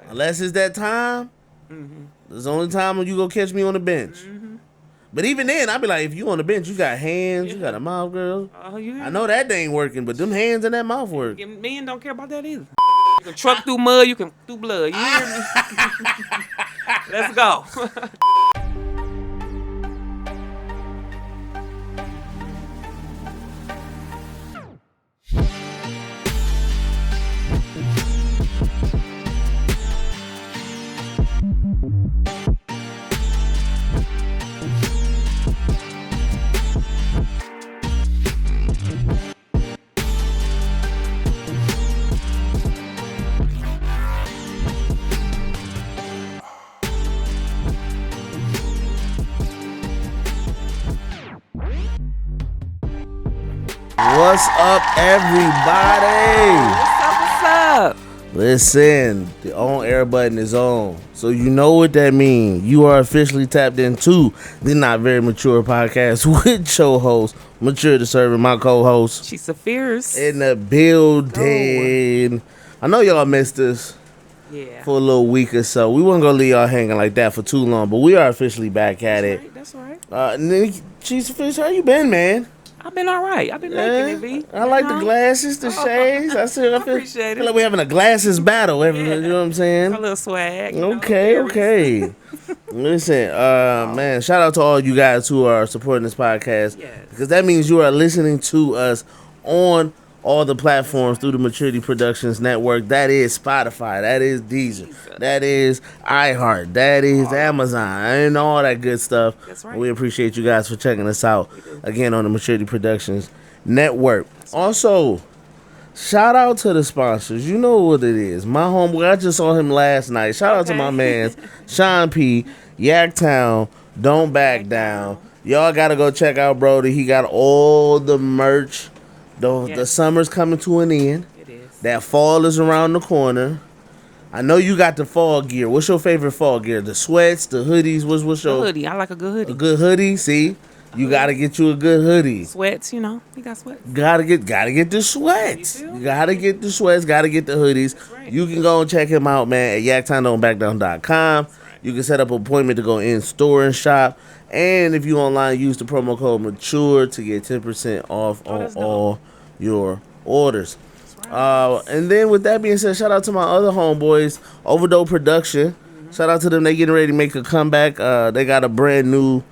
Unless it's that time, it's the only time when you go catch me on the bench. But even then, I be like, if you on the bench, you got hands, you got a mouth, girl. Oh, yeah. I know that ain't working, but them hands and that mouth work. Men don't care about that either. You can truck through mud, you can through blood. You hear me? Let's go. What's up, everybody? What's up? Listen, the on-air button is on, so you know what that means. You are officially tapped into the Not Very Mature podcast with your host, Mature the Servant, my co-host. She's a fierce. In the building. I know y'all missed us for a little week or so. We weren't gonna leave y'all hanging like that for too long, but we are officially back at it. That's right. And then, She's a fish. How you been, man? I've been all right. I've been making it, V. I like the glasses, the shades. I appreciate it. Feel like we're having a glasses battle. You know what I'm saying? A little swag. Okay. Listen, man, shout out to all you guys who are supporting this podcast. Yes. Because that means you are listening to us on all the platforms through the Maturity Productions Network. That is Spotify. That is Deezer. That is iHeart. That is Amazon. And all that good stuff. That's right. We appreciate you guys for checking us out again on the Maturity Productions Network. Also, shout out to the sponsors. You know what it is. My homeboy, I just saw him last night. Shout out to my man, Sean P. Yaktown. Don't back down. Y'all got to go check out Brody. He got all the merch. The summer's coming to an end. It is. That fall is around the corner. I know you got the fall gear. What's your favorite fall gear? The sweats, the hoodies. What's your hoodie? I like a good hoodie. A good hoodie. See, you gotta get you a good hoodie. Sweats, you know, you got sweats. Gotta get the sweats. You gotta get the sweats. Gotta get the hoodies. Right. You can go and check him out, man, at yaktown.backdown.com. Right. You can set up an appointment to go in store and shop. And if you online, use the promo code MATURE to get 10% off on all your orders. Right. And then with that being said, shout out to my other homeboys, Overdose Production. Shout out to them. They getting ready to make a comeback. They got a brand new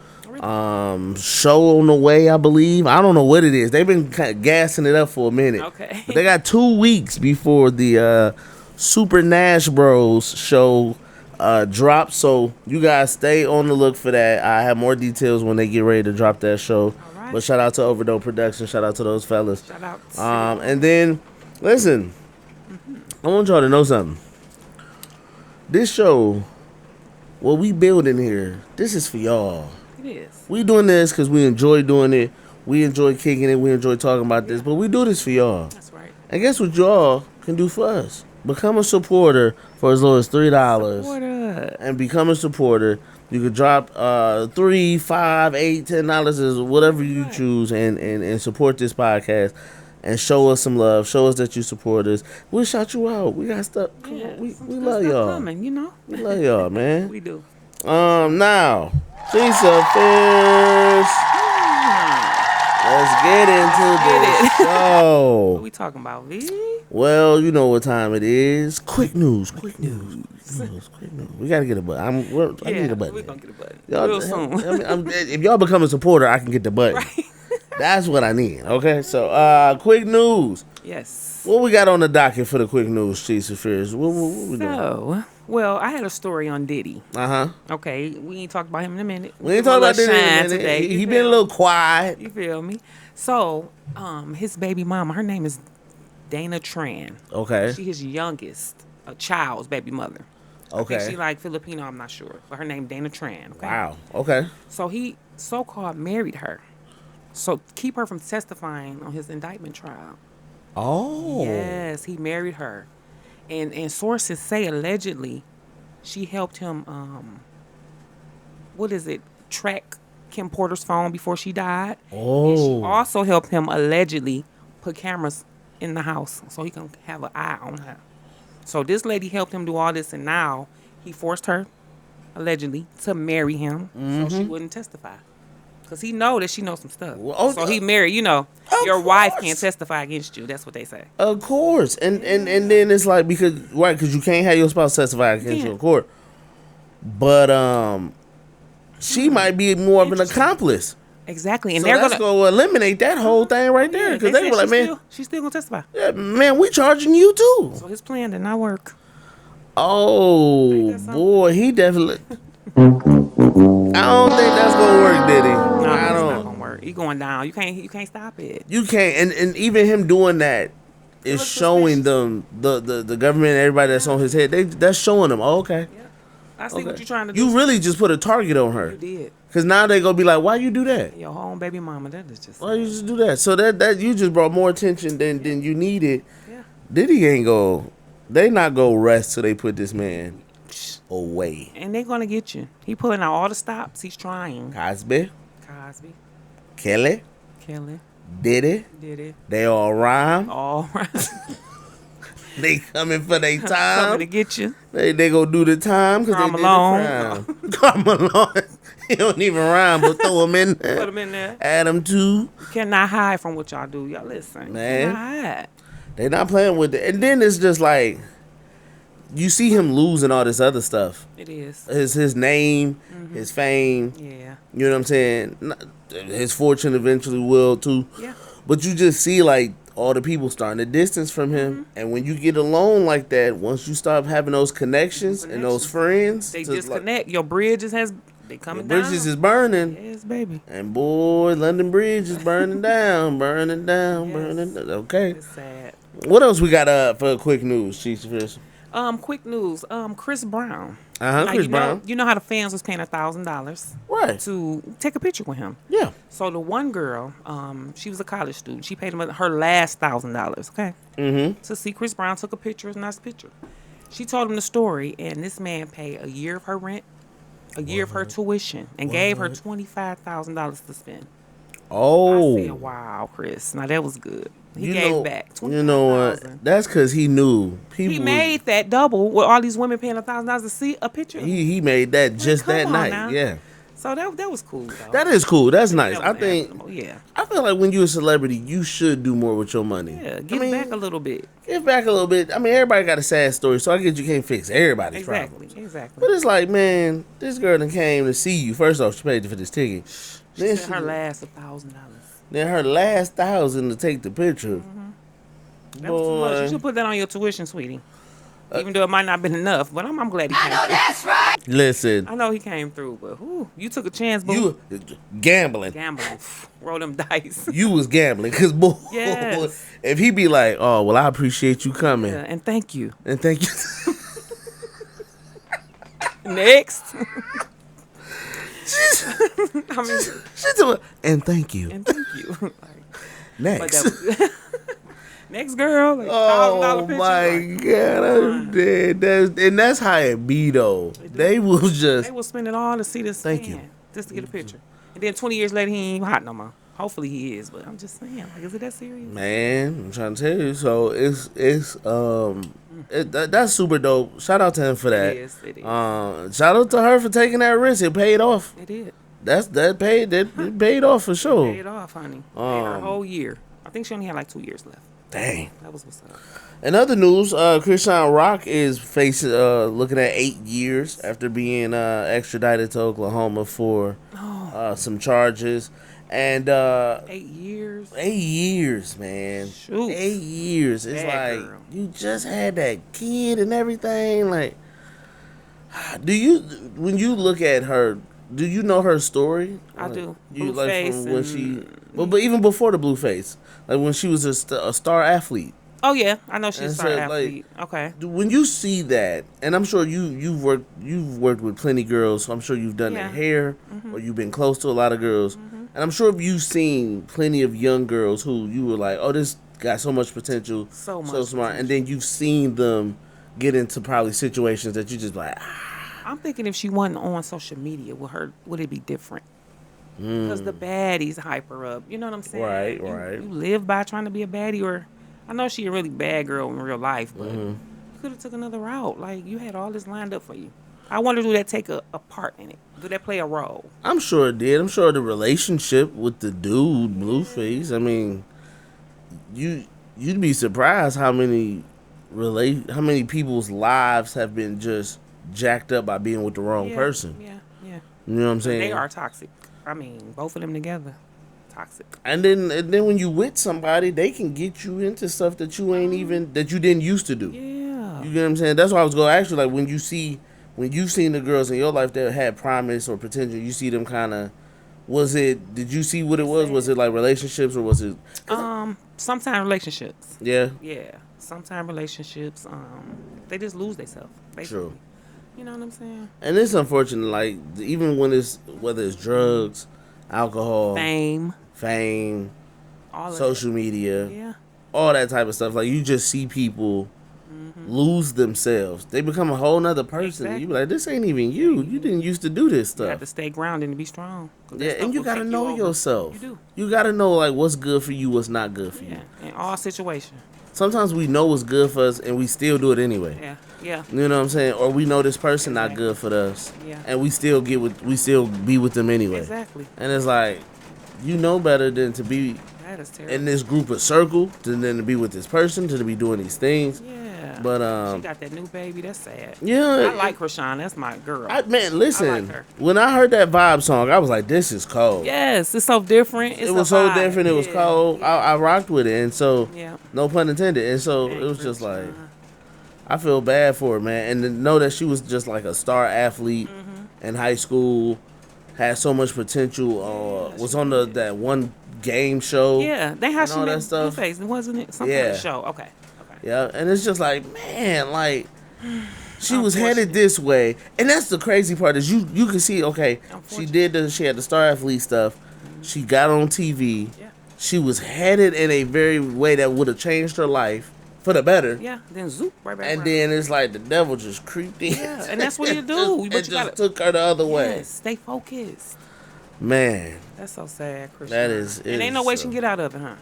show on the way, I believe. I don't know what it is. They've been kind of gassing it up for a minute. Okay. But they got 2 weeks before the Super Nash Bros show drop, so you guys stay on the look for that. I have more details when they get ready to drop that show. Right. But shout out to Overdose Production. Shout out to those fellas. Shout out. And then listen, I want y'all to know something. This show, what we building here, this is for y'all. It is. We doing this because we enjoy doing it. We enjoy kicking it. We enjoy talking about this. But we do this for y'all. That's right. And guess what y'all can do for us? Become a supporter for as low as $3 and become a supporter. You could drop $3, $5, $8, $10, whatever you choose, and support this podcast and show us some love. Show us that you support us. We'll shout you out. We got stuff. Come on. We love y'all. Coming, you know? We love y'all, man. We do. Now, she's a fish. Let's get into the show. What we talking about, V? Well, you know what time it is. Quick news. We gotta get a button. I need a button. We're gonna get a button real soon. If y'all become a supporter, I can get the button. Right. That's what I need. Okay, so quick news. Yes. What we got on the docket for the quick news, Chiefs of Fears? What we doing? Well, I had a story on Diddy. Okay, we ain't talked about him in a minute. We ain't talked about Diddy in a minute. Today. He been a little quiet. You feel me? So, his baby mama, her name is Dana Tran. Okay. She his youngest, a child's baby mother. Okay. I think she like Filipino, I'm not sure. But her name Dana Tran. Okay? Wow. Okay. So he so-called married her. So keep her from testifying on his indictment trial. Oh. Yes, he married her. And sources say allegedly she helped him track Kim Porter's phone before she died. Oh. And she also helped him allegedly put cameras in the house so he can have an eye on her. So this lady helped him do all this, and now he forced her, allegedly, to marry him so she wouldn't testify. Because he know that she knows some stuff. Well, so he married, your wife can't testify against you. That's what they say. Of course. And then it's like, because you can't have your spouse testify against you in court. But she might be more of an accomplice. Exactly. And So they're that's going going to eliminate that whole thing right there. Because they were like, man, she's still going to testify. yeah, man, we charging you too. So his plan did not work. Oh, boy, he definitely... I don't think that's going to work, did he? No, I it's don't. not going to work. He going down. You can't stop it. You can't. And even him doing that is showing them, the government and everybody that's on his head, that's showing them, oh, okay. Yeah. I see what you're trying to do. You really just put a target on her. You did. Because now they going to be like, why you do that? Your home baby mama, that is just... Why you just do that? So that you just brought more attention than you needed. Yeah. Diddy ain't go... They not go rest till they put this man away. And they're going to get you. He pulling out all the stops. He's trying. Cosby. Kelly. Diddy. They all rhyme. All right. They coming for their time. Coming to get you. They go do the time because they did the crime. Carmelo. He don't even rhyme, but throw him in there. Put him in there. Add him too. You cannot hide from what y'all do. Y'all listen. Man. You cannot hide. They not playing with it. And then it's just like, you see him losing all this other stuff. It is. His name, his fame. Yeah. You know what I'm saying? His fortune eventually will too. Yeah. But you just see like all the people starting to distance from him. And when you get alone like that, once you start having those connections and those friends. They disconnect. Your bridges they coming down. Bridges is burning. Yes, baby. And boy, London Bridge is burning down, burning down, burning down. Okay. It's sad. What else we got for quick news, Chief Fish? Quick news. Chris Brown. Chris Brown. You know how the fans was paying $1,000 Right. to take a picture with him. Yeah. So the one girl, she was a college student. She paid him her last $1,000. Okay. To see Chris Brown, took a picture. It's a nice picture. She told him the story, and this man paid a year of her rent, a year of her tuition, and gave her $25,000 to spend. Oh. I said, wow, Chris. Now that was good. He You gave know- back $25,000. You know what? That's because he knew people. He made that double with all these women paying $1,000 to see a picture. He made that just come that on night. now. Yeah. So that was cool, though. That is cool. That's nice. That I was think. admirable, yeah. I feel like when you're a celebrity, you should do more with your money. Yeah, give back a little bit. Give back a little bit. I mean, everybody got a sad story, so I get you can't fix everybody's problems. Exactly. But it's like, man, this girl that came to see you. First off, she paid for this ticket. She said her last $1,000. Then her last $1,000 to take the picture. That was too much. You should put that on your tuition, sweetie. Even though it might not have been enough, but I'm glad he came through. That's right. Listen. I know he came through, but you took a chance, boo. You gambling. Roll them dice. You was gambling. Because, boy, Yes. if he be like, oh, well, I appreciate you coming. Yeah, and thank you. And thank you. Next. And thank you. And thank you. Next. Next girl. Like, Oh $1,000 picture, my God, I'm dead. And that's how it be though. They will just. They will spend it all to see this Thank man, you. just to get a picture. And then 20 years later, he ain't even hot no more. Hopefully he is, but I'm just saying, like, is it that serious? Man, I'm trying to tell you. So that's super dope. Shout out to him for that. It is. Shout out to her for taking that risk. It paid off. It did. That paid off for sure. Paid off, honey. Paid her whole year. I think she only had like 2 years left. Dang. That was what's up. In other news, Christian Rock is facing looking at 8 years after being extradited to Oklahoma for some charges. And 8 years. 8 years, man. Shoot. 8 years. It's Bad like girl. you just had that kid and everything. Like, when you look at her, do you know her story? I do. You Blue face from when and- she, but even before the blue face, like when she was a star athlete. Oh yeah, I know she's a And star so, athlete. Okay. When you see that, and I'm sure you've worked with plenty girls, so I'm sure you've done their hair, or you've been close to a lot of girls, and I'm sure you've seen plenty of young girls who you were like, oh, this got so much potential, So much smart, potential. and then you've seen them get into probably situations that you just like, I'm thinking if she wasn't on social media, would it be different? Because the baddies hype her up. You know what I'm saying? Right, You- right. You live by trying to be a baddie, or I know she a really bad girl in real life, but could have took another route. Like, you had all this lined up for you. I wonder, do that take a part in it? Do that play a role? I'm sure it did. I'm sure the relationship with the dude, Blueface. I mean, you'd be surprised how many people's lives have been just jacked up by being with the wrong person. Yeah, yeah. You know what I'm saying? They are toxic. I mean, both of them together, toxic. And then when you with somebody, they can get you into stuff that you ain't even that you didn't used to do. Yeah. You get what I'm saying? That's why I was going to ask you, like, when you've seen the girls in your life that had promise or potential, you see them kind of. Did you see what it was? Was it like relationships or was it? Sometimes relationships. Yeah. Yeah. Sometimes relationships. They just lose themselves. True. You know what I'm saying? And it's unfortunate, like, even whether it's drugs, alcohol, fame, all of social media, Yeah. all that type of stuff. Like, you just see people lose themselves. They become a whole nother person. Exactly. You be like, this ain't even you. You didn't used to do this You have stuff. to stay grounded and be strong. Yeah, and you gotta know yourself. You do. You gotta know, like, what's good for you, what's not good for you. Yeah. In all situations. Sometimes we know what's good for us and we still do it anyway. Yeah. Yeah. You know what I'm saying? Or we know this person not good for us, Yeah. and we still be with them anyway. Exactly. And it's like, you know better than to be That is terrible. in this group of circle than to be with this person, to be doing these things. Yeah. But she got that new baby. That's sad. yeah, I like Krishan. That's my girl. Man, listen. I like her. When I heard that vibe song, I was like, this is cold. Yes, it's so different. It was so different. It was cold. Yeah. I rocked with it, and so Yeah. no pun intended. And so Dang, it was just Krishan. like, I feel bad for her, man. And to know that she was just like a star athlete in high school, had so much potential. Was on that one game show. Yeah, they had and all that stuff. Blueface, wasn't it? Some kind of show. Okay. Yeah, and it's just like, man, like she was headed this way, and that's the crazy part is you can see, okay, she had the star athlete stuff, she got on TV, she was headed in a very way that would have changed her life for the better. Yeah, then zoop right back. And around. then it's like the devil just creeped in. Yeah, and that's what you do. It just took her the other way. Stay focused. Man, that's so sad, Krishan. That is, and ain't no way she can get out of it, huh?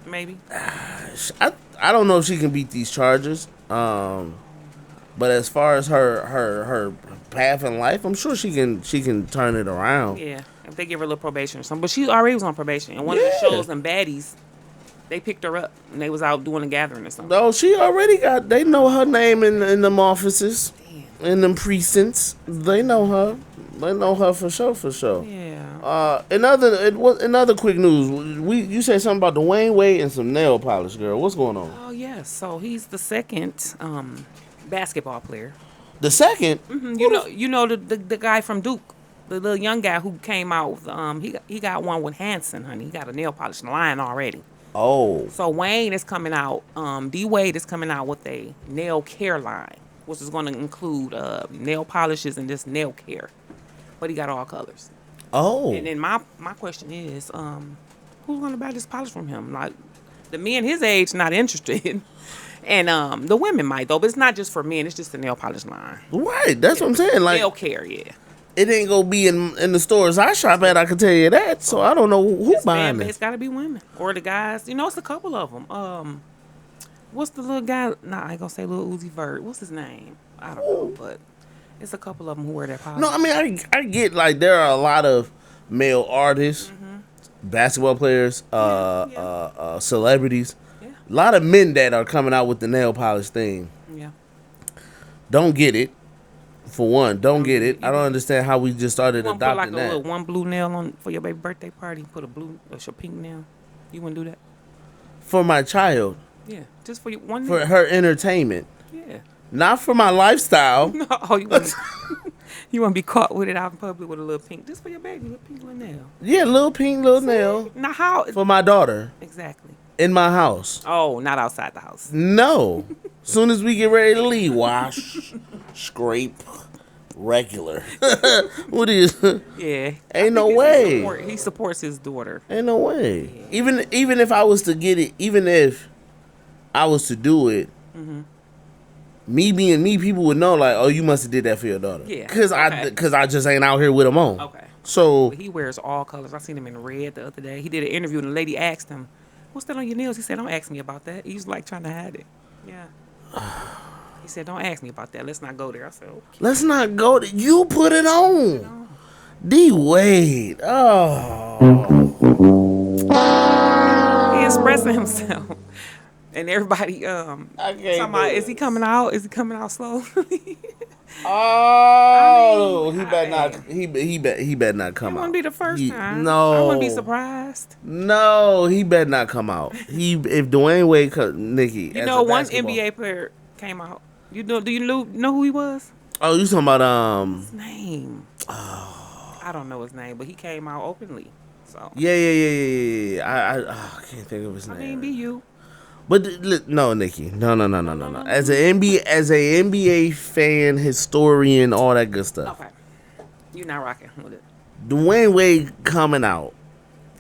Maybe. I don't know if she can beat these charges. But as far as her path in life, I'm sure she can turn it around. Yeah, if they give her a little probation or something. But she already was on probation. And one of the shows, them baddies, they picked her up and they was out doing a gathering or something. No, she already they know her name in them offices, in them precincts. They know her. They know her for sure. Yeah. In other quick news, you said something about Dwayne Wade and some nail polish, girl. What's going on? Oh yes, so he's the second basketball player. The second? Mm-hmm. You know the guy from Duke, the little young guy who came out with he got one with Hanson, honey. He got a nail polish line already. Oh. So Wayne is coming out. D Wade is coming out with a nail care line, which is going to include nail polishes and just nail care. But he got all colors. Oh. And then my question is, who's going to buy this polish from him? Like, the men his age not interested. And the women might, though. But it's not just for men. It's just the nail polish line. Right. That's what I'm saying. Like, nail care, yeah. It ain't going to be in the stores I shop at, I can tell you that. So I don't know who's buying it. It's got to be women. Or the guys. You know, it's a couple of them. What's the little guy? Nah, I ain't going to say Lil Uzi Vert. What's his name? I don't know, but it's a couple of them who wear that polish. No, I mean, I get, like, there are a lot of male artists, basketball players, celebrities. Yeah. A lot of men that are coming out with the nail polish thing. Yeah. Don't get it. For one, don't get it. I don't understand how we just started adopting put like that. A little one blue nail on for your baby birthday party. Put a pink nail. You wouldn't do that? For my child. Yeah, just for one. For her entertainment. Yeah. Not for my lifestyle. No, you wouldn't. You wouldn't be caught with it out in public with a little pink. Just for your baby, little pink little nail. Yeah, little pink little nail. Now how? For my daughter. Exactly. In my house. Oh, not outside the house. No. Soon as we get ready to leave, wash, scrape, regular. What is? Yeah. Ain't no way. He supports his daughter. Ain't no way. Yeah. Even if I was to get it, even if I was to do it, me being me, people would know, like, oh, you must have did that for your daughter. Yeah. Cause I just ain't out here with them on. Okay. So he wears all colors. I seen him in red the other day. He did an interview and the lady asked him, "What's that on your nails?" He said, "Don't ask me about that." He's like trying to hide it. Yeah. He said, "Don't ask me about that. Let's not go there." I said, "Okay." Let's not go to you. Put it on. D Wade. Oh. He expressing himself, and everybody talking about, is he coming out? Is he coming out slowly? Oh, I mean, he better not. He better not come It out. wouldn't be the first time. No, I wouldn't be surprised. No, he better not come out. If Dwayne Wade, Nikki, You as know, a one basketball- NBA player came out. Do you know who he was? Oh, you talking about His name? I don't know his name, but he came out openly. So Yeah. I can't think of his name. I mean, be you. But no, Nikki, no. As an NBA fan, historian, all that good stuff. Okay, you're not rocking with it. Dwayne Wade coming out.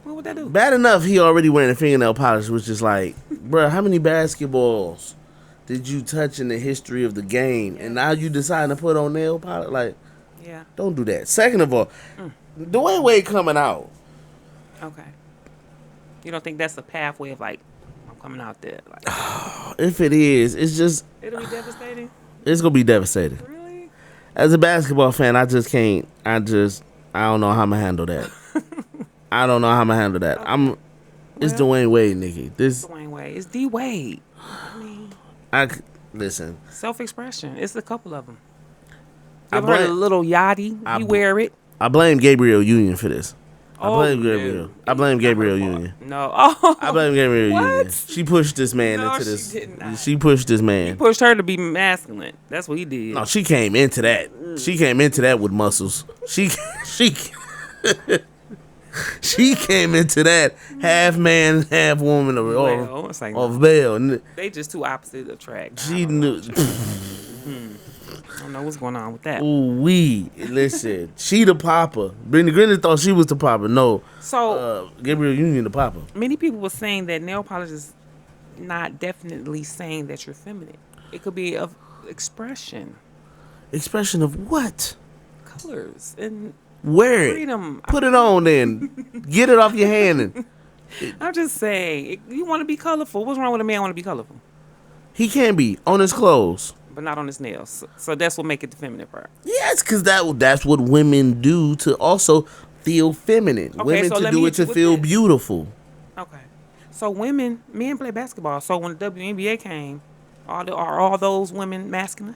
What would that do? Bad enough he already wearing a fingernail polish, which is like, bruh, how many basketballs did you touch in the history of the game, and now you decide to put on nail polish? Like, Yeah. don't do that. Second of all, Dwayne Wade coming out. Okay. You don't think that's the pathway of like, I'm coming out there? Like, If it is, it's just, it'll be devastating. it's gonna be devastating. Really? As a basketball fan, I just can't. I don't know how I'm gonna handle that. I don't know how I'm gonna handle that. Okay. It's Well, Dwayne Wade, Nikki. This Dwayne Wade. It's D Wade. I mean, listen. self-expression. It's a couple of them. I You ever heard of blame- little Yachty? I You bl- wear it. I blame Gabriel Union for this. I blame no. Gabriel. I blame Gabriel Union. No. Oh. I blame Gabriel Union. What? She pushed this man No, into she this. did not. She pushed this man. Pushed her to be masculine. That's what he did. No, she came into that. She came into that with muscles. She she came into that half man, half woman Well, it's like of Bell. they just two opposite attract. She knew. I don't know what's going on with that. Ooh wee! Listen, she the papa. Brittany Griner thought she was the papa. No, So Gabriel Union the papa. many people were saying that nail polish is not definitely saying that you're feminine. It could be of expression, Expression of what? colors, and Wear it. freedom. Put it on then. Get it off your hand. And I'm just saying, you want to be colorful. What's wrong with a man want to be colorful, he can be on his clothes. but not on his nails? So that's what make it the feminine part. Yes, because that's what women do to also feel feminine. Okay, Women so to let do me it to hit you with feel this. beautiful. Okay. So men play basketball. So when the WNBA came, are all those women masculine?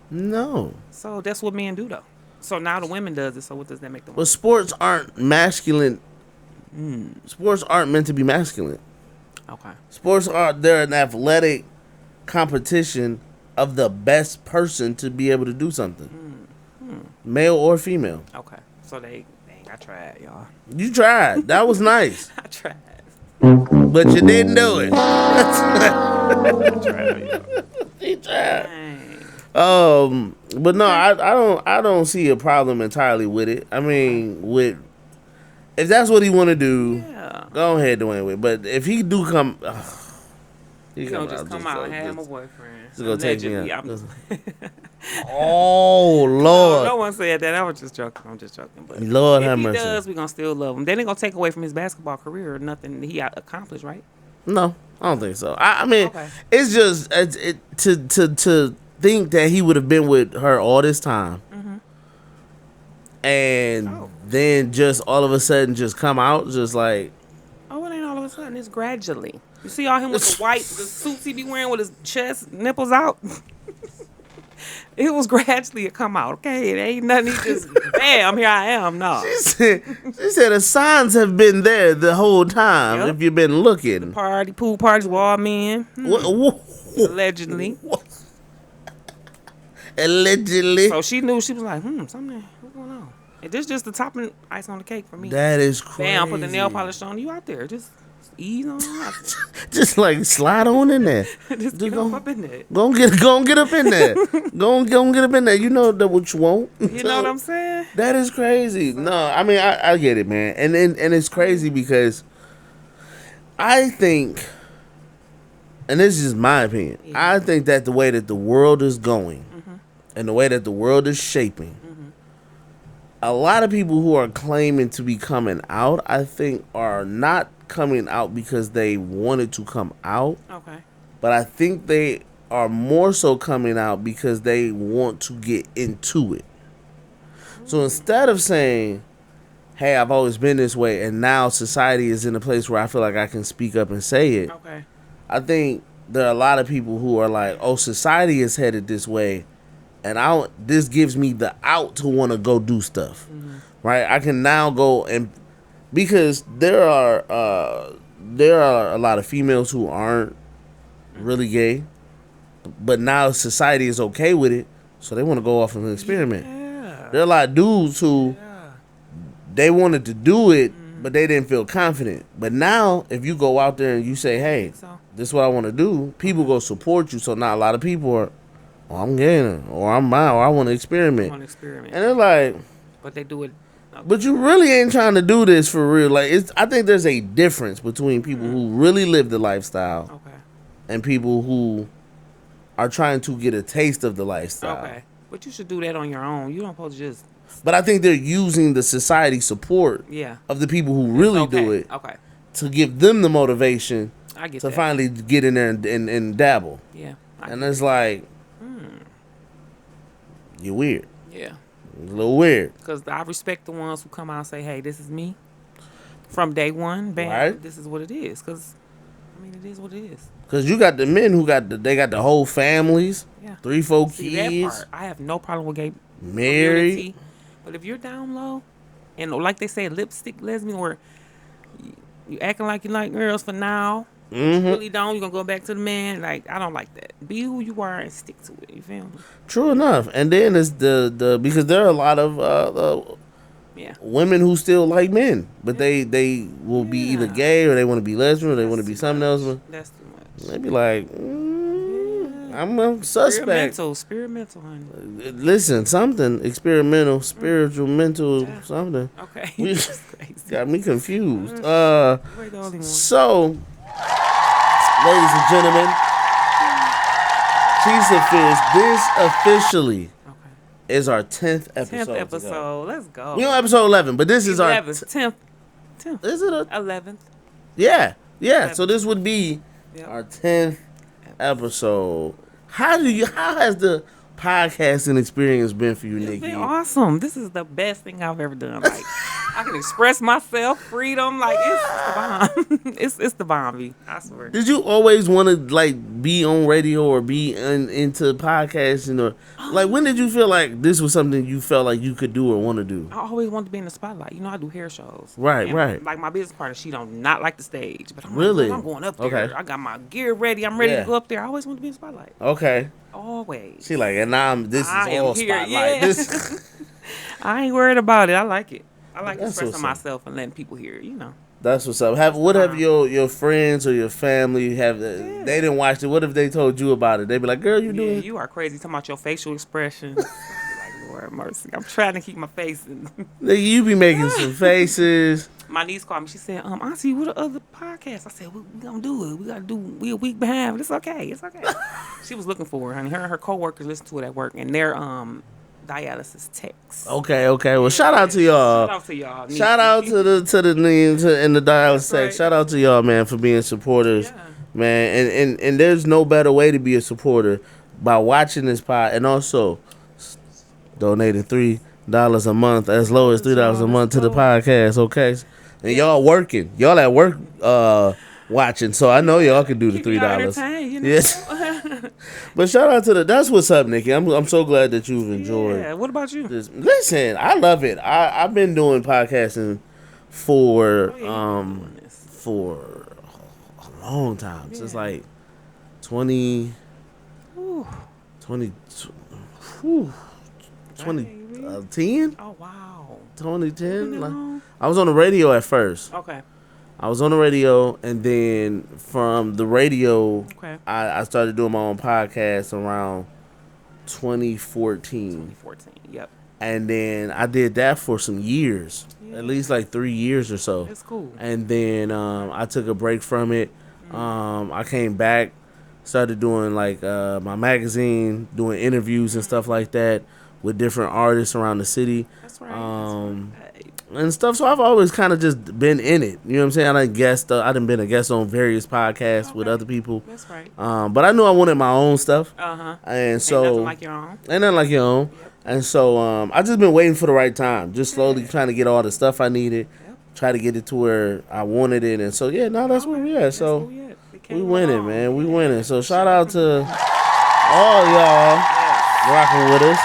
No. So that's what men do, though. So now the women does it. So what does that make them? But sports aren't masculine. Sports aren't meant to be masculine. Okay. They're an athletic competition of the best person to be able to do something. Male or female. Okay. So dang, I tried, y'all. You tried. That was nice. I tried. But you didn't do it. I tried, y'all. You tried. Dang. But no, I don't see a problem entirely with it. I mean, if that's what he want to do, Yeah. go ahead, Dwayne Wade. But if he do come, You don't just come out and have my boyfriend. Just gonna take me Allegedly, out. I'm- Oh Lord, No one said that. I was just joking. I'm just joking. But Lord if have he mercy. does, we're gonna still love him. They ain't gonna take away from his basketball career or nothing he accomplished, right? No, I don't think so. I mean, Okay. it's just to think that he would have been with her all this time, and Oh. then just all of a sudden just come out, just like Oh, it ain't all of a sudden. It's gradually. You see all him with the suits he be wearing with his chest nipples out. It was gradually a come out. Okay, it ain't nothing. He just bam, here I am. No, she said the signs have been there the whole time. Yep. If you've been looking, pool parties with all men. Allegedly. Allegedly, So she knew. She was like, something. What's going on? And this just the topping ice on the cake for me. that is crazy. Bam, put the nail polish on. You out there? Just ease on out. Just like slide on in there. Just get up in there. Go and get up in there. go and get up in there. You know that what you want. You know what I'm saying? That is crazy. No, I mean I get it, man, and it's crazy because I think, and this is my opinion, I think that the way that the world is going, and the way that the world is shaping, a lot of people who are claiming to be coming out, I think, are not coming out because they wanted to come out, Okay. but I think they are more so coming out because they want to get into it. So instead of saying, hey, I've always been this way, and now society is in a place where I feel like I can speak up and say it. Okay. I think there are a lot of people who are like, oh, society is headed this way, and this gives me the out to want to go do stuff. Right? I can now go and, because there are a lot of females who aren't really gay, but now society is okay with it, so they want to go off and experiment. Yeah. There are a lot of dudes who they wanted to do it, but they didn't feel confident. But now, if you go out there and you say, hey, this is what I want to do, people go support you. So now a lot of people are, oh, I'm gay, or I'm bi, or I want to experiment. And they're like, but they do it. Okay. But you really ain't trying to do this for real. Like, I think there's a difference between people who really live the lifestyle and people who are trying to get a taste of the lifestyle. Okay. But you should do that on your own. You don't supposed to just... But I think they're using the society support of the people who really do it to give them the motivation to finally get in there and dabble. Yeah. And it's like, you're weird. Yeah. It's a little weird. Because I respect the ones who come out and say, hey, this is me. From day one, bam, right. This is what it is. Because, I mean, it is what it is. Because you got the men who got the whole families, 3-4 kids. That part, I have no problem with gay married. Community. But if you're down low, and like they say, lipstick lesbian, or you acting like you like girls for now, you really don't, you're going to go back to the man. Like, I don't like that. Be who you are and stick to it. You feel me? True enough. And then it's because there are a lot of women who still like men, but they will be either gay or they want to be lesbian or they want to be something else. That's too much. They be like, I'm a suspect. Experimental, honey. Listen, something experimental, spiritual, mental, something. Okay. Got me confused. So, ladies and gentlemen, Cheesa Fish, this officially is our 10th episode. 10th episode. Let's go. We on episode 11, but this is our 10th. Is it 11th? Yeah. 11th. So this would be our 10th episode. How has the podcasting experience been for you, Nikki? It's been awesome. This is the best thing I've ever done. Like, I can express myself, freedom. Like, it's the bomb. it's the bomb, V. I swear. Did you always want to like be on radio or be into podcasting, or like when did you feel like this was something you felt like you could do or want to do? I always wanted to be in the spotlight. You know, I do hair shows. Right. Like my business partner, she don't not like the stage, but I'm really, like, I'm going up there. Okay. I got my gear ready. I'm ready to go up there. I always want to be in the spotlight. Okay. Always. She like, and now this is all spotlight. Yeah. This. I ain't worried about it. I like it. I like expressing myself and letting people hear it, you know. That's what's up. What have your friends or your family they didn't watch it? What if they told you about it? They'd be like, "Girl, you doing? You are crazy." Talking about your facial expressions. Like, Lord mercy, I'm trying to keep my face. You be making some faces. My niece called me. She said, "Auntie, what the other podcast?" I said, "We gonna do it. We a week behind, but it's okay. It's okay." She was looking for it, honey. Her and her coworkers listen to it at work, and they're dialysis techs. Okay. Well, shout out to y'all. Shout out to the and the dialysis techs. Shout out to y'all, man, for being supporters, man. And there's no better way to be a supporter by watching this pod and also donating $3 a month, as low as $3 a month to the podcast. Okay, and y'all working, y'all at work watching, so I know y'all can do the $3. You know? Yes. But shout out to that's what's up, Nikki. I'm so glad that you've enjoyed. Yeah. What about you? Listen, I love it. I've been doing podcasting for for a long time. Since like 2010. Oh wow. 2010. I was on the radio at first. Okay. I was on the radio, and then from the radio, I started doing my own podcast around 2014. Yep. And then I did that for some years, at least like 3 years or so. That's cool. And then I took a break from it. I came back, started doing like my magazine, doing interviews and stuff like that with different artists around the city. That's right. and stuff. So I've always kind of just been in it. You know what I'm saying? I done been a guest on various podcasts with other people. That's right. But I knew I wanted my own stuff. And so ain't nothing like your own. Ain't nothing like your own. Yep. And so I just been waiting for the right time. Just slowly trying to get all the stuff I needed. Yep. Try to get it to where I wanted it. And so that's where we at. So we winning, man. We winning. So shout out to all y'all rocking with us.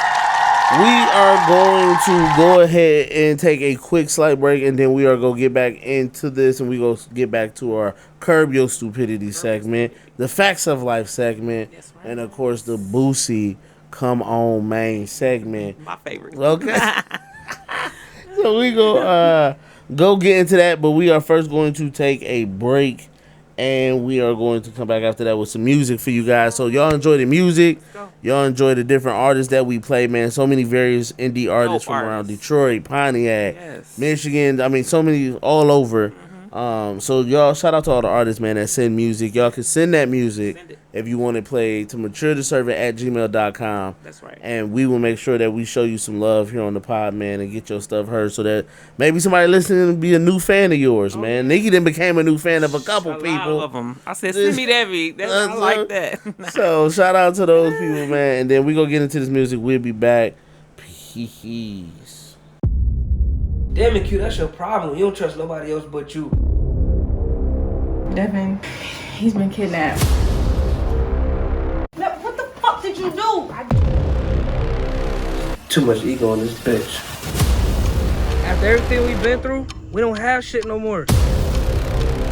We are going to go ahead and take a quick slight break, and then we are going to get back into this, and we go get back to our Curb Your Stupidity segment, the Facts of Life segment, and, of course, the Boosie Come On main segment. My favorite. Okay. So we go get into that, but we are first going to take a break. And we are going to come back after that with some music for you guys. So y'all enjoy the music. Y'all enjoy the different artists that we play, man. So many various indie artists from around Detroit, Pontiac, Michigan. I mean, so many all over. So y'all, shout out to all the artists, man, that send music. Y'all can send that music if you want it played to maturetheservant@gmail.com. That's right. And we will make sure that we show you some love here on the pod, man, and get your stuff heard so that maybe somebody listening will be a new fan of yours, man. Nikki then became a new fan of a couple people. Of them. I said, send me that beat. I like that. So shout out to those people, man. And then we go get into this music. We'll be back. Peace. Damn it, Q, that's your problem. You don't trust nobody else but you. Devin, he's been kidnapped. Now, what the fuck did you do? Too much ego in this bitch. After everything we've been through, we don't have shit no more.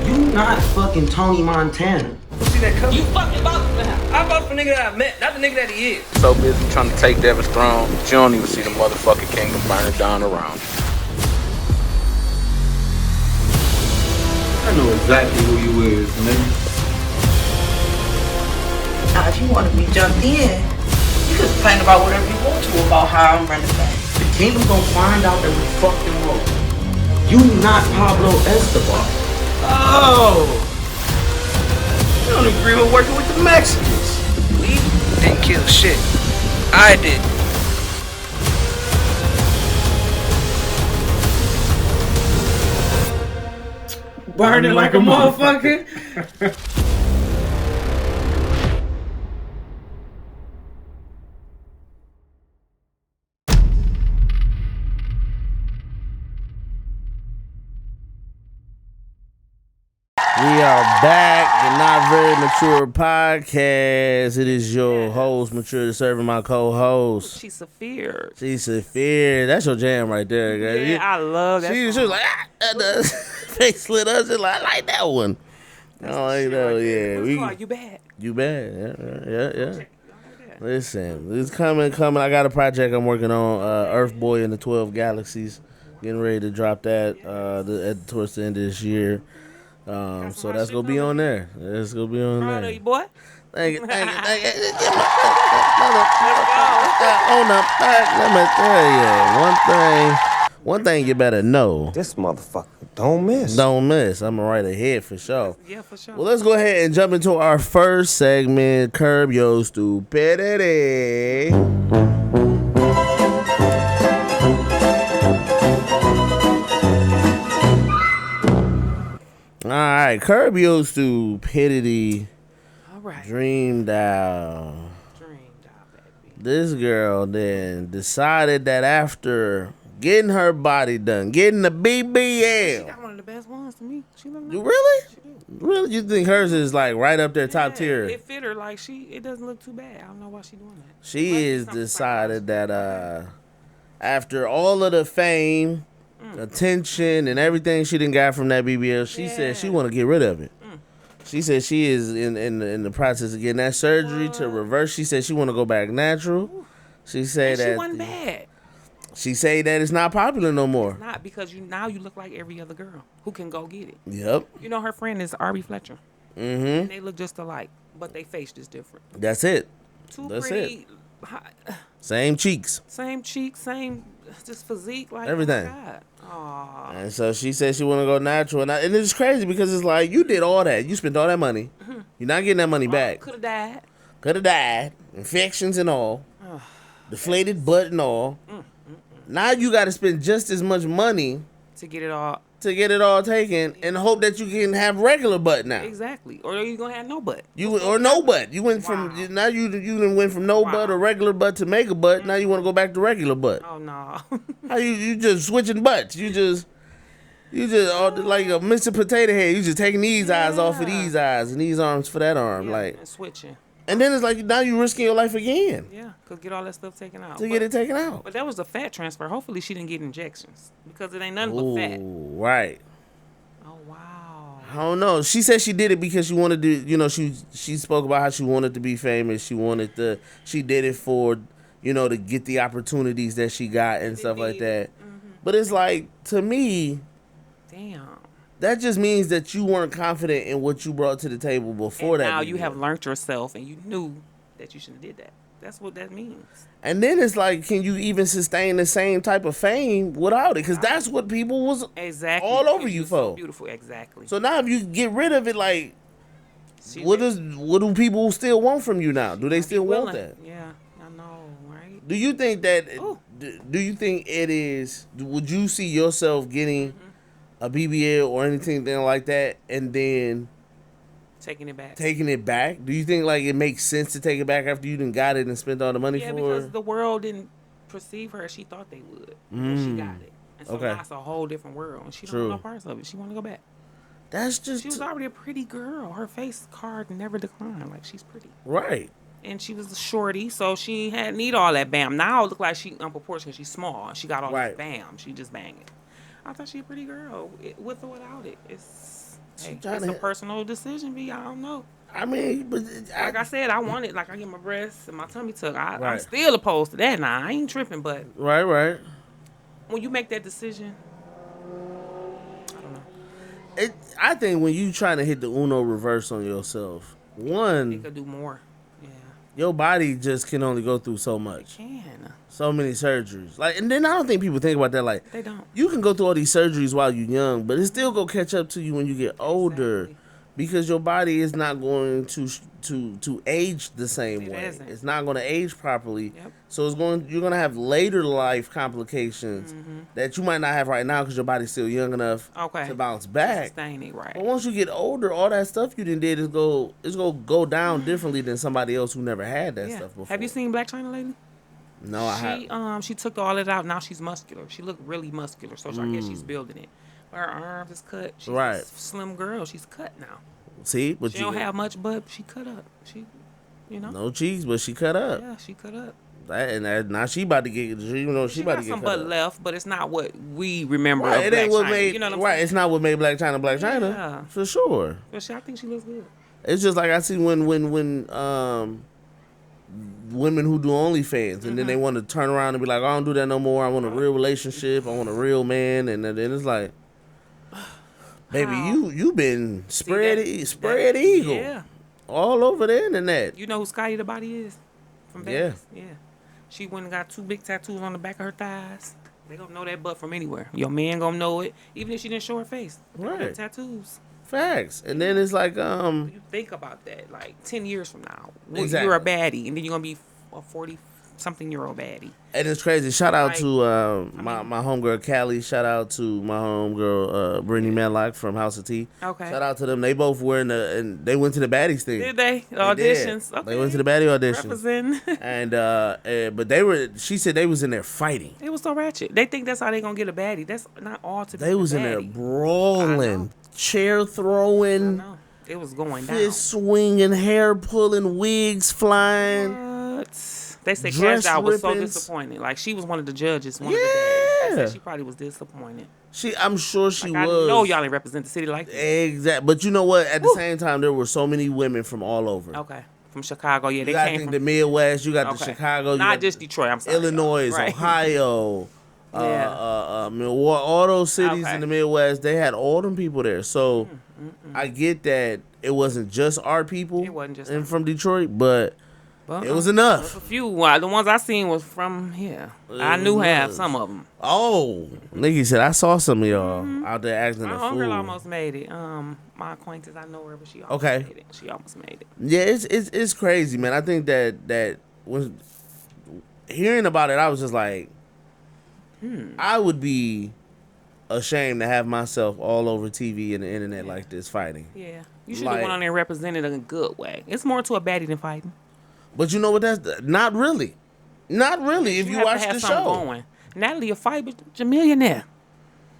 You not fucking Tony Montana. You see that cover? You fucking about now. I vote for the nigga that I met, not the nigga that he is. So busy trying to take Devin's throne, but you don't even see the motherfucking kingdom burning down around you. I know exactly who you is, nigga. Now, if you want to be jumped in, you can complain about whatever you want to about how I'm running things. The kingdom gonna find out that we fucking wrong. You not Pablo Escobar. Oh! You don't agree with working with the Mexicans. We didn't kill shit. I did. Burning like a motherfucker. We are back, the Not Very Mature Podcast. It is your host, Mature the Servant, my co-host. She's Saphir. She's Saphir. That's your jam right there, guys. Yeah, I love that. She was like, face lit us. I like that one. I know, yeah. You bad. You bad. Yeah. Listen, it's coming. I got a project I'm working on, Earth Boy and the 12 Galaxies. Getting ready to drop that towards the end of this year. So that's gonna be on there. It's gonna be on there. Proud of you, boy. Thank you. Hold up. Let me tell you one thing you better know. This motherfucker don't miss. Don't miss. I'm right ahead for sure. Yeah, for sure. Well, let's go ahead and jump into our first segment, Curb Your Stupidity. All right, Curb Your Stupidity. All right. Dreamed out. Baby. This girl then decided that after getting her body done, getting the BBL. She got one of the best ones to me. She look nice. You really? Really? You think hers is like right up there, top tier? It fit her like it doesn't look too bad. I don't know why she doing that. She is decided that after all of the fame, attention, and everything she done got from that BBL, she said she want to get rid of it. She said she is in the process of getting that surgery to reverse. She said she want to go back natural. She said that she wasn't bad. She say that it's not popular no more. It's not because now you look like every other girl who can go get it. Yep. You know her friend is Arby Fletcher. Mm-hmm. And they look just alike, but they face is different. That's it. That's pretty. Same cheeks. Same cheeks, same just physique, like everything. Oh, and so she said she want to go natural, and it's crazy because it's like you did all that, you spent all that money, you're not getting that money back. Could have died. Could have died. Infections and all, deflated butt and all. Now you got to spend just as much money to get it all. taken and hope that you can have regular butt now. Exactly. Or you gonna have no butt. No butt. You went from Wow. now you done went from no butt or regular butt to mega butt. Now you want to go back to regular butt. Oh no. How you just switching butts? You just like a Mr. Potato Head. You just taking these eyes off of these eyes and these arms for that arm, like and switching. And then it's like now you risking your life again. Yeah, cause get all that stuff taken out. Get it taken out. But that was a fat transfer. Hopefully she didn't get injections because it ain't nothing but fat. Right. Oh wow. I don't know. She said she did it because she wanted to. She spoke about how she wanted to be famous. She did it for to get the opportunities that she got and stuff like that. Mm-hmm. But it's like to me. Damn. That just means that you weren't confident in what you brought to the table before that. Now you have learned yourself and you knew that you shouldn't have did that. That's what that means. And then it's like, can you even sustain the same type of fame without it? Because that's what people was all over you for. So beautiful, exactly. So now if you get rid of it, like, what do people still want from you now? Do they still want that? Yeah, I know, right? Do you think that? Do you think it is? Would you see yourself getting a BBL or anything like that, and then taking it back? Do you think like it makes sense to take it back after you done got it and spent all the money for it? Yeah, because the world didn't perceive her as she thought they would when she got it, and so now it's a whole different world, and she don't want no parts of it. She want to go back. That's just. She was already a pretty girl. Her face card never declined. Like she's pretty. Right. And she was a shorty, so she had need all that bam. Now it look like she unproportionate. She's small. And she got all this bam. She just banging. I thought she a pretty girl, with or without it. It's a personal decision, B. I don't know. I mean, but like I said, I want it. Like I get my breasts and my tummy tuck. I'm still opposed to that now. I ain't tripping, but right. When you make that decision, I don't know. I think when you trying to hit the Uno reverse on yourself, you could do more. Yeah. Your body just can only go through so much. It can. So many surgeries. Like, and then I don't think people think about that. Like, they don't. You can go through all these surgeries while you're young, but it still go catch up to you when you get older, because your body is not going to age the same way. It's not going to age properly. Yep. So you're going to have later life complications that you might not have right now because your body's still young enough to bounce back. Sustain it, right. But once you get older, all that stuff you did is going to go down differently than somebody else who never had that stuff before. Have you seen Black China Lady? No, I haven't. She took all it out. Now she's muscular. She looked really muscular, so I guess she's building it. Her arms is cut. She's a slim girl. She's cut now. See, but she don't have much butt. She cut up. She, no cheeks, but she cut up. Yeah, she cut up. Now she about to get. She about to get some butt left, but it's not what we remember. Right, of it ain't Black what China. made. You know what I'm right, saying? it's not what made Black China for sure. But I think she looks good. It's just like I see when women who do OnlyFans and then they want to turn around and be like, I don't do that no more. I want a real relationship. I want a real man, and then it's like, baby, you been spread eagle, all over the internet. You know who Scotty the Body is from Vegas? Yeah. She went and got 2 big tattoos on the back of her thighs. They gonna know that butt from anywhere. Your man gonna know it, even if she didn't show her face. Right. Tattoos. Facts. And then it's like you think about that, like 10 years from now, you're a baddie, and then you're gonna be a 40-something-year-old baddie. And it's crazy. Shout out to my homegirl Callie. Shout out to my homegirl Brittany Medlock from House of Tea. Okay. Shout out to them. They both were and they went to the baddies thing. Did they? Auditions. They, okay. They went to the baddie auditions. Represent. And but they were. She said they was in there fighting. It was so ratchet. They think that's how they gonna get a baddie. That's not all to be. They was in there brawling, chair throwing. I know. It was going down. Fist swinging, hair pulling, wigs flying. They said Cash Doll was so disappointed. Like, she was one of the judges one of the days. They said she probably was disappointed. I'm sure she was. I know y'all ain't represent the city like that. Exactly. But you know what? At the same time, there were so many women from all over. Okay. From Chicago, yeah. They came from the Midwest. You got the Chicago. Not just Detroit, I'm sorry. Illinois, Ohio. Milwaukee, all those cities in the Midwest, they had all them people there. So I get that it wasn't just our people. It wasn't just from Detroit, but it was enough. A few. The ones I seen was from here. I knew half some of them. Oh, Nikki said I saw some of y'all out there acting a fool. My homegirl almost made it. My acquaintance, I know her, but she almost made it. She almost made it. Yeah, it's crazy, man. I think that when hearing about it, I was just like, I would be ashamed to have myself all over TV and the internet like this fighting. Yeah. You should have went on there and represented in a good way. It's more to a baddie than fighting. But you know what? That's not really. Not really. If you have watch to have the something show. going. Natalie a fight, but you're a millionaire.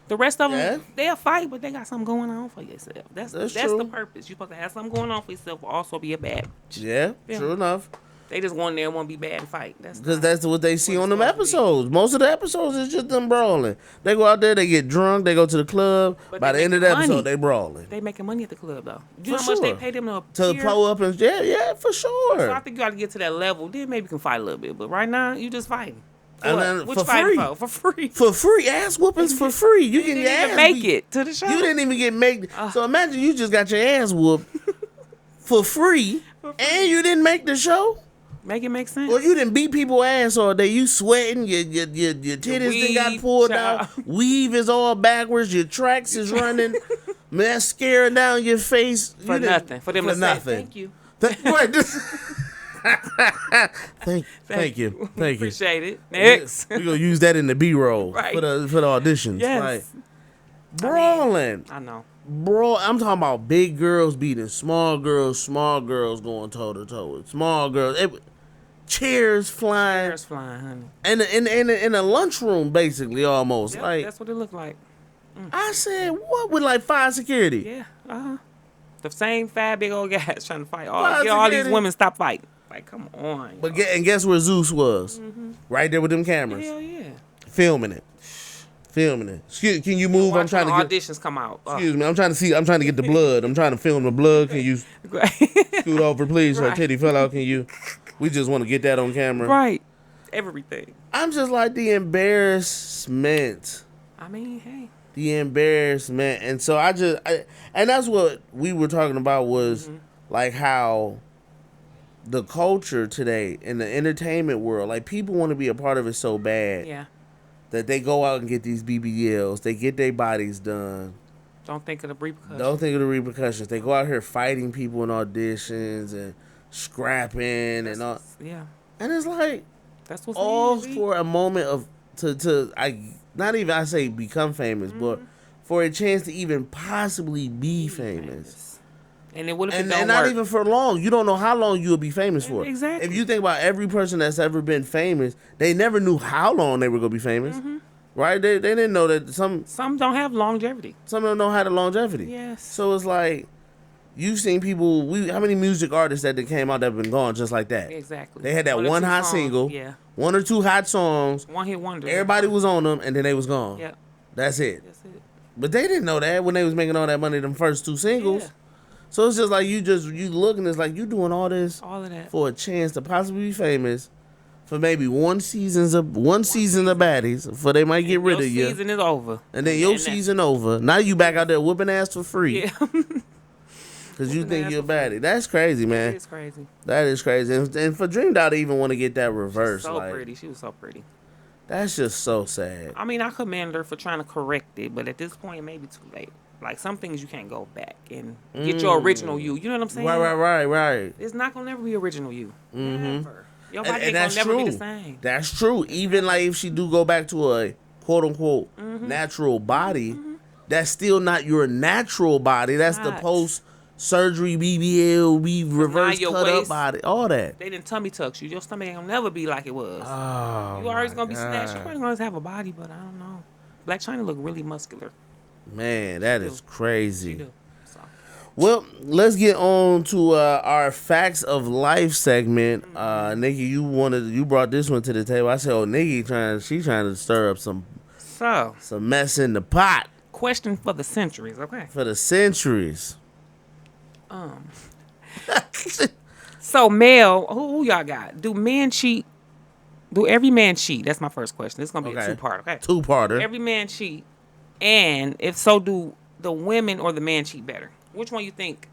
The rest of them, Yeah. they'll fight, but they got something going on for yourself. That's true. the purpose. You're supposed to have something going on for yourself, but also be a bad bitch. Yeah, Yeah. true enough. They just go in there and want to be bad and fight. Because that's what they see on them episodes. Most of the episodes is just them brawling. They go out there, they get drunk, they go to the club. But By they the end of making the episode, money. they brawling. They making money at the club, though. You know For how much they sure. pay them to To appear? pull up and yeah, for sure. So I think you got to get to that level. Then maybe you can fight a little bit. But right now, you just fighting. And What? then What for you fighting free. for? For free. For free, ass whoopings for free. You You can didn't even make it to the show. You didn't even get made. So imagine you just got your ass whooped for free, and you didn't make the show. Make it make sense. Or you didn't beat people ass all day. You sweating, your titties done got weave, pulled child. out. Weave is all backwards. Your tracks is running. Mascara down your face. For You didn't- nothing. For them to say, thank you. Right, thank you. Appreciate it. Next. We're gonna use that in the B-roll Right. for the auditions. Yes. Right. Brawling. I know. Bro, I'm talking about big girls beating small girls going toe to toe with small girls. Chairs flying. Hair's flying, honey. And in a lunchroom, basically, almost. Yep, like that's what it looked like. I said, what with like 5 security? Yeah. The same fat big old guys trying to fight. Why All these security? women stop fighting. Like, come on. But guess where Zeus was? Right there with them cameras, Hell yeah. filming it. Excuse, can you move? I'm Watch trying when to get. auditions come out. Excuse me. I'm trying to get the blood. I'm trying to film the blood. Can you scoot over, please? Her Right. titty fell out. Can you? We just want to get that on camera. Right. Everything. I'm just like the embarrassment. I mean, hey. The embarrassment. And so and that's what we were talking about was like how the culture today in the entertainment world, like people want to be a part of it so bad Yeah. that they go out and get these BBLs, they get their bodies done. Don't think of the repercussions. Don't think of the repercussions. They go out here fighting people in auditions and scrapping and all. Yeah. And it's like That's what's all needed. for a moment of not even I say become famous, but for a chance to even possibly be famous. And then what if it And don't not work? even for long. You don't know how long you'll be famous for. Exactly. If you think about every person that's ever been famous, they never knew how long they were gonna be famous. Right? They didn't know that some don't have longevity. of them don't have the longevity. Yes. So it's like you've seen people. How many music artists that came out that have been gone just like that? Exactly. They had that or one two hot songs. single, Yeah. 1 or 2 hot songs. One hit wonder. Everybody was on them, and then they was gone. Yeah. That's it. That's it. But they didn't know that when they was making all that money them first 2 singles. Yeah. So it's just like you look and it's like you doing all this All of that. for a chance to possibly be famous for maybe one season of baddies for they might get rid Your of you. season is over. And then your that- season over. Now you back out there whooping ass for free. Yeah. Because you Whooping think ass you're a for free. baddie. That's crazy, man. It's crazy. That is crazy. And for Dream Doll to even want to get that reverse, So like, pretty. She was so pretty. that's just so sad. I mean, I commend her for trying to correct it, but at this point, it may be too late. Like, some things you can't go back and get your original you. You know what I'm saying? Right. It's not going to never be original you. Never. Your body And ain't going that's to never true. be the same. That's true. Even like if she do go back to a quote unquote natural body, that's still not your natural body. That's the Not. post surgery BBL, reverse your cut up waist- body, all that. They didn't tummy tucks you. Your stomach ain't going to never be like it was. Oh, You always my going to be snatched. You God. probably going to have a body, but I don't know. Black China look really muscular. Man, that is She crazy. do. So. Well, let's get on to our facts of life segment. Nikki, you brought this one to the table. I said, "Oh, Nikki she trying to stir up some So, mess in the pot question for the centuries, okay? for the centuries." So, Mel, who y'all got? Do men cheat? Do every man cheat? That's my first question. This is going to be Okay. a two-part, okay? Two-parter. Every man cheat. And if so, do the women or the man cheat better? Which one you think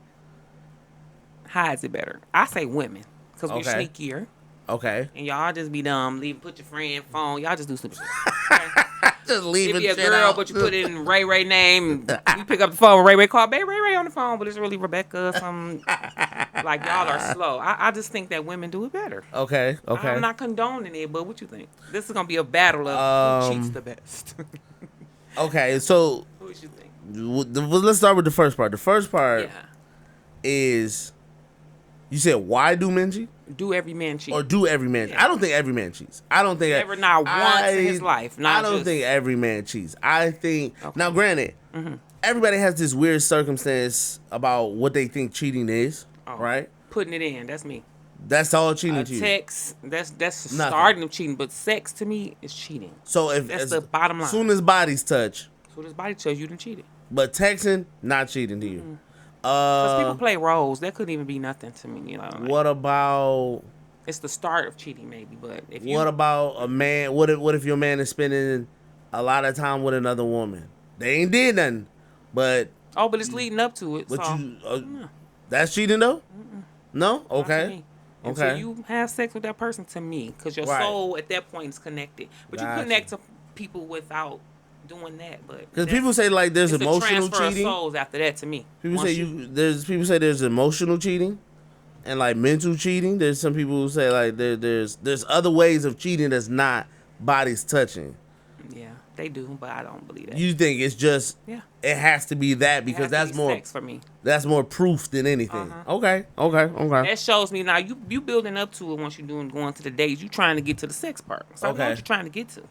hides it better? I say women because we're Okay. sneakier. Okay. And y'all just be dumb. Put your friend phone. Y'all just do stupid shit. Okay? Just leave It it be a shit girl, out. but you put in Ray name. You pick up the phone, Ray call, babe, Ray on the phone, but it's really Rebecca. Some like y'all are slow. I just think that women do it better. Okay. Okay. I'm not condoning it, but what you think? This is gonna be a battle of who cheats the best. Okay, so What you think? let's start with the first part. The first part Yeah. is you said why do men cheat Do every man cheat? or do every man? Yeah. I don't think every man cheats. I don't think Never, not once in his life. I Not don't just, think every man cheats. I think Okay. now, granted, everybody has this weird circumstance about what they think cheating is, Oh, right? Putting it in. That's me. That's all cheating to you. Text. That's the Nothing. starting of cheating. But sex to me is cheating. So if That's the bottom line. soon as bodies touch, So this body tells you done cheated. but texting not cheating to you. Because people play roles. That couldn't even be nothing to me. You know. Like, What about it's the start of cheating, maybe. But if you what about a man? What if your man is spending a lot of time with another woman? They ain't did nothing, but but it's leading up to it. but So you that's cheating though. No, not to okay, me. Until okay. you have sex with that person, to me, because your Right. soul at that point is connected. But Gotcha. you connect to people without doing that. But Because that's- people say like there's it's a emotional transfer cheating. of souls after that. To me, People Once say there's emotional cheating and like mental cheating. There's some people who say like there's other ways of cheating that's not bodies touching. Yeah, they do, but I don't believe that. You think it's just Yeah. it has to be that It because has to that's be more sex for me. that's more proof than anything. Okay. That shows me now you building up to it once you're going to the days. You trying to get to the sex part. So I know Okay. what you're trying to get to.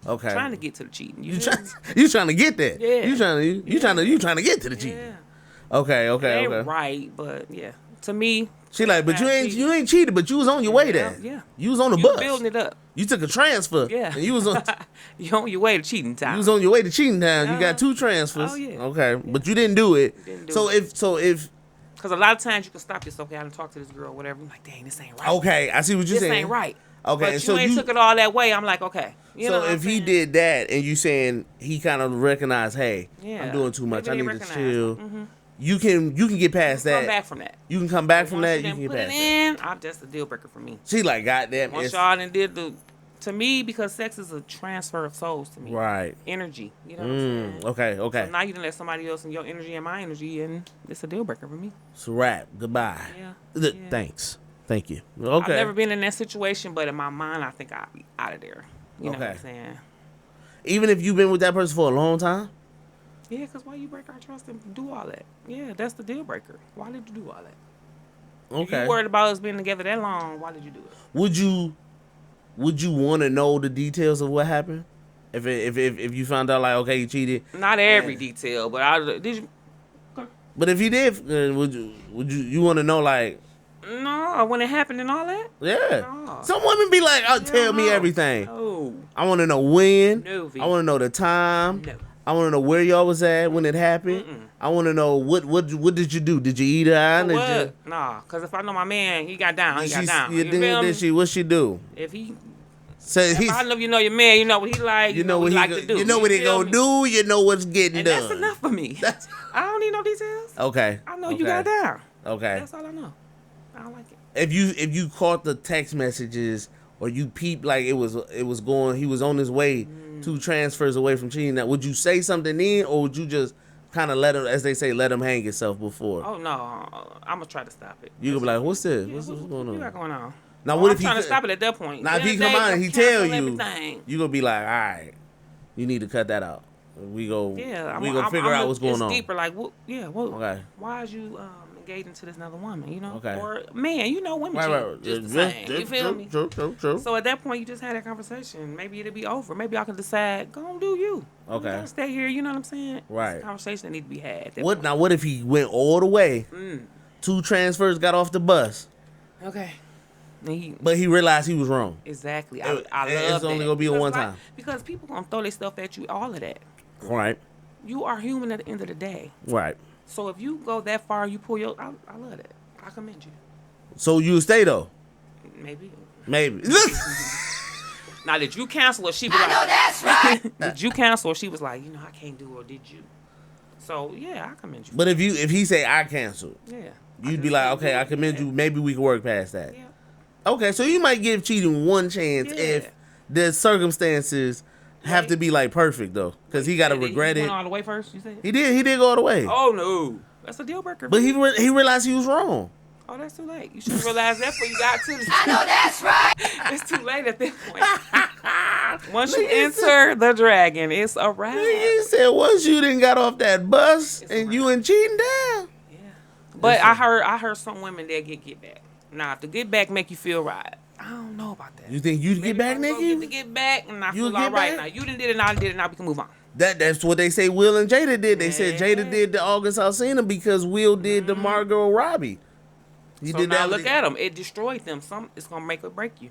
Okay. Trying to get to the cheating. You feel trying me? you trying to get there. Yeah. You trying to get to the cheating. Yeah. Okay. It ain't Okay. right, but yeah. To me, She like, but cheating. you ain't cheated, but you was on your way there. Yeah. You was on the You bus. building it up. You took a transfer. Yeah. And you was on You on your way to cheating time. you was on your way to cheating town. You got Uh-huh. 2 transfers. Oh, yeah. Okay. But you didn't do it. Didn't do so it. if Because a lot of times you can stop yourself. Okay, I done talk to this girl, or whatever. I'm like, dang, this ain't right. okay, I see what you're This saying. ain't right. Okay, But so you ain't took it all that way. I'm like, okay. You know so what I'm if he saying? did that and you saying he kind of recognized, hey, Yeah. I'm doing too much. Maybe I they need to recognize. chill. Mhm. You can get past that. Come back from that. You can come back from Once that. you You done can get put it past that. in, that's a deal breaker for me. She like, goddamn. Once y'all done did to me, because sex is a transfer of souls to me. Right. Energy. You know what I'm saying? Okay. Okay. So now you done let somebody else in your energy and my energy, and it's a deal breaker for me. It's a wrap. Goodbye. Yeah. Yeah. Yeah. Thanks. Thank you. Okay. I've never been in that situation, but in my mind, I think I'll be out of there. You know what Okay. I'm saying? Even if you've been with that person for a long time. Yeah, because why you break our trust and do all that? Yeah, that's the deal breaker. Why did you do all that? If Okay. you worried about us being together that long, why did you do it? Would you want to know the details of what happened? If you found out like, okay, he cheated. Not every detail, but did you? But if he did, would you want to know like? No, when it happened and all that. Yeah. No. Some women be like, "Oh, tell me no. everything. No. I want to know when. No, V. I want to know the time. No. I want to know where y'all was at when it happened. I want to know what did you do? Did you eat her out? Did What? Nah, because if I know my man, he got down. He got down. You You feel me? did she? What she do? If he, So if he's, I know you know your man, you know what he like. you know what what he he like to do. you know what he feel gonna me? do. You know what's getting And done. that's enough for me. I don't need no details. Okay. I know you Okay. got down. Okay. That's all I know. I don't like it. If you caught the text messages or you peeped like it was going, he was on his way 2 transfers away from cheating. Now, would you say something then, or would you just kind of let him, as they say, let him hang himself before? Oh no, I'm gonna try to stop it. You could be like, what's this? Yeah, what's what going you on? got going on? Now, Oh, what I'm if he trying to could- stop it at that point? Now, if he Then come they out and he cancel tell you, everything. you gonna be like, all right, you need to cut that out. We go figure out what's going it's on. deeper. Like, what? Yeah, what? Okay. Why is you engaging to this another woman? You know, Okay. or man, you know, women Right. cheat just the same. You feel me? True. So at that point, you just had that conversation. Maybe it'll be over. Maybe I can decide, go and do you. Okay. You gotta stay here. You know what I'm saying? Right. It's a conversation that need to be had. At that What point. now? What if he went all the way? 2 transfers, got off the bus, Okay. And he, but he realized he was wrong. exactly. It- I it's love only that. gonna be a Because, one like, time. Because people gonna throw their stuff at you. All of that. Right. You are human at the end of the day. Right. So if you go that far, you pull your. I love that. I commend you. So you stay though? Maybe. Maybe. Now, did you cancel or she was like, I know that's right. Did you cancel or she was like, I can't do, or did you? So, yeah, I commend you. But if he say I canceled, Yeah. you'd be like, okay, I commend you. Maybe we can work past that. Yeah. Okay, so you might give cheating one chance Yeah. if the circumstances have to be like perfect though, because he got to Did regret he it. went all the way first, you said? He did go all the way. Oh, no. That's a deal breaker. But he realized he was wrong. Oh, that's too late. You should have realized that before you got to the I know that's right. It's too late at that point. Once you enter the dragon, it's a wrap. He said once you done got off that bus It's and a you and cheating down. Yeah. But I heard some women that get back. Now, if the get back make you feel right, I don't know about that. You think you get back, Maybe if I go Nikki? get the get back, and I You feel all get right. back? Now you done did it. Now I did it. Now we can move on. That's what they say Will and Jada did. They said Yeah. Jada did the August Alsina because Will did the Margot Robbie. He So did now that. look at them. It destroyed them. It's gonna make or break you.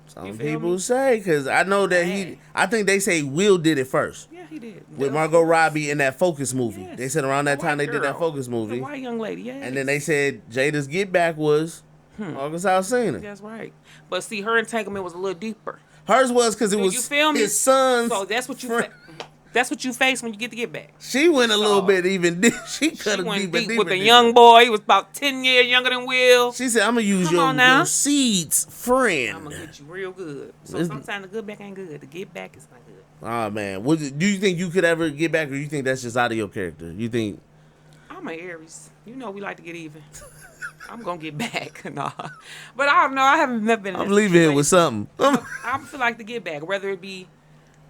Some You feel people me? say, because I know that Yeah. I think they say Will did it first Yeah, he did. with Margot Robbie in that Focus movie. Yes. They said around that The time they white did that girl. Focus The movie. white young lady. Yeah. And then they said Jada's Get Back was August Alsina. That's right. But see, her entanglement was a little deeper. Hers was because it So was you feel me? his son's. So that's what you. friend. That's what you face when you get to get back. She went a little So, bit even deep. She She cut a went deeper, deep deeper, with a deeper. young boy. He was about 10 years younger than Will. She said, I'm going to use Come on your now. seeds friend. I'm gonna get you real good. So It's- sometimes the good back ain't good. The get back is not good. Oh, man. Do you think you could ever get back, or you think that's just out of your character? You think... I'm an Aries. You know we like to get even. I'm gonna get back. Nah. But I don't know. I haven't never been in I'm that leaving here with situation. something. I feel like to get back, whether it be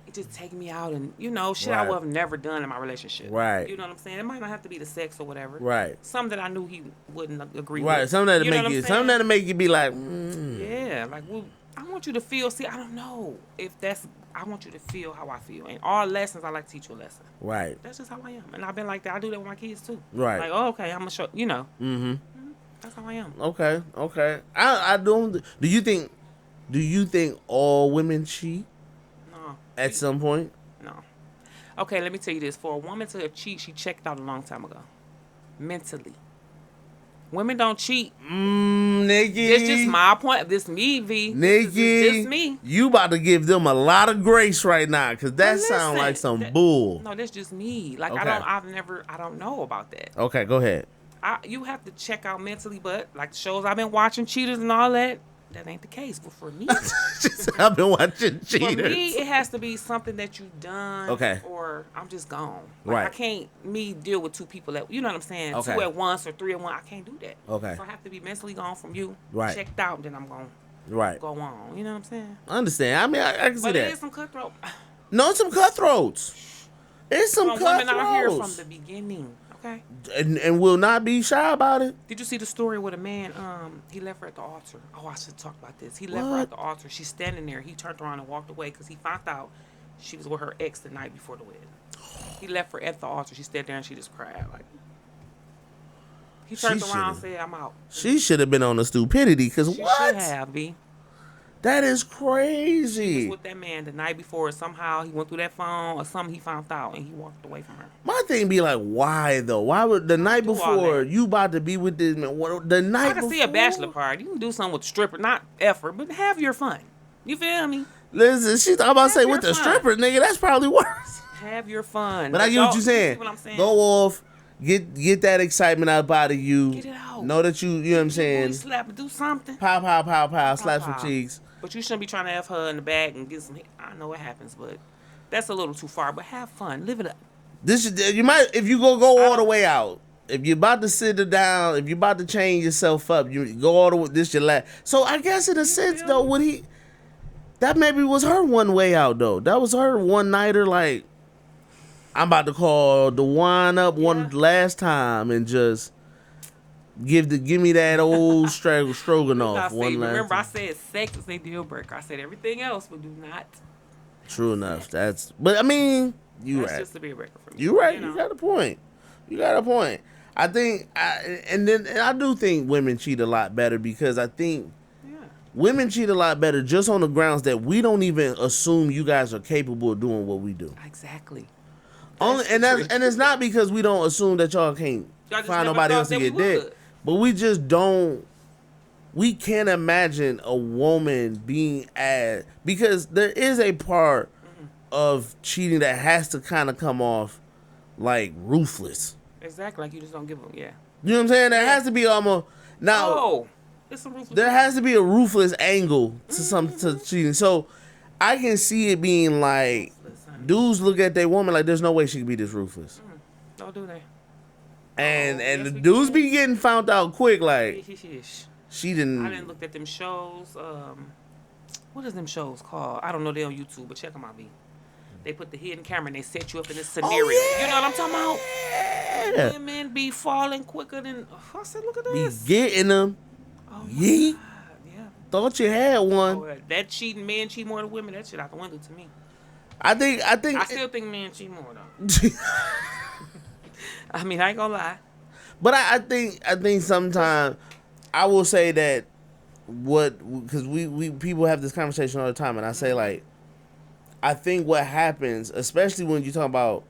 it just take me out and shit I Right. would have never done in my relationship. Right. You know what I'm saying? It might not have to be the sex or whatever. Right. Something that I knew he wouldn't agree Right. with. Something that'll You know make what you... I'm Something saying? that'll make you be like... Yeah, like well, I want you to feel. See, I don't know if that's. I want you to feel how I feel. And all lessons, I like to teach you a lesson. Right. That's just how I am, and I've been like that. I do that with my kids too. Right. Like, oh, okay, I'm gonna show. Mm-hmm. That's how I am. Okay. Okay. I don't... Do you think all women cheat No, at some point? no. Okay, let me tell you this. For a woman to cheat, she checked out a long time ago. Mentally, women don't cheat. Nikki. It's just my point. This me, V. Nikki, This is just me. you about to give them a lot of grace right now, because that Listen, sounds like some that- bull. No, that's just me. Like Okay. I don't know about that. Okay, go ahead. You have to check out mentally, but like the shows I've been watching, Cheaters and all that, that ain't the case. But for me, I've been watching for Cheaters. me, it has to be something that you've done. Okay. Or I'm just gone. Like, Right. I can't deal with two people you know what I'm saying? Okay. 2 at once or 3 at once. I can't do that. Okay. So I have to be mentally gone from you. Right. Checked out, then I'm gonna Right. go on. You know what I'm saying? I understand. I mean, I can see But it is that. some cutthroat. No, it's some cutthroats. It's some Some women out here from cutthroats. the beginning. Okay. And will not be shy about it. Did you see the story with a man? He left her at the altar. Oh, I should talk about this. He left her What? at the altar. She's standing there. He turned around and walked away because he found out she was with her ex the night before the wedding. He left her at the altar. She stood there and she just cried. Like he turned She around and should've- said, "I'm out." She should have been on the stupidity, because She what? should have, B. That is He was crazy. with that man the night before. Somehow he went through that phone or something. He found out and he walked away from her. My thing be like, why though? Why would the night do all before that. you about to be with this man? The night I can before? see a bachelor party. You can do something with the stripper, not effort, but have your fun. You feel me? Listen, she's about to say Have with your the fun. stripper, nigga. That's probably worse. Have your fun. But I get what y'all- you're saying. see what I'm saying? Go off, get that excitement out of you. Get it out. Know that you know what I'm saying. Booty slap and do something. Pow, pow, pow, pow. Slap some pow. cheeks. But you shouldn't be trying to F her in the bag and get some. I know what happens, but that's a little too far. But have fun. Live it up. You might, if you go all the way out. If you're about to sit it down, if you're about to change yourself up, you go all the way. This your last. So I guess in a sense though, would he? That maybe was her one way out though. That was her one nighter. Like, I'm about to call the wine up one last time and just give me that old stroganoff I say, one last. remember, I time. said sex is a deal breaker. I said everything else, but do not. True enough. But I mean, you That's right. just a deal breaker for me. You right. know? You got a point. You got a point. I think, and I do think women cheat a lot better, because I think Yeah. women cheat a lot better just on the grounds that we don't even assume you guys are capable of doing what we do. Exactly. And it's not because we don't assume that y'all can't Y'all just find never nobody thought else to that get we dick, would. but we just don't. We can't imagine a woman being because there is a part of cheating that has to kind of come off like ruthless. Exactly. Like you just don't give them. Yeah. You know what I'm saying? There has to be almost now. Oh, it's some ruthless. There has to be a ruthless angle to cheating. So I can see it being like dudes look at their woman like there's no way she could be this ruthless, Don't do that. and yes, the we dudes can. be getting found out quick. Like Shish. she I didn't. didn't look at them shows. what is them shows called? I don't know. They on YouTube, but check them out, B. They put the hidden camera and they set you up in this scenario. You know what I'm talking about? Yeah. Women be falling quicker than. I said, look at Be this. getting them. Oh, Yeet. God, yeah. Thought you had one. Oh, that cheating, men cheat more than women. That shit out the window to me. I think. I still think men cheat more though. I mean, I ain't gonna lie. But I think sometimes I will say that because we people have this conversation all the time, and I say like, I think what happens, especially when you talk about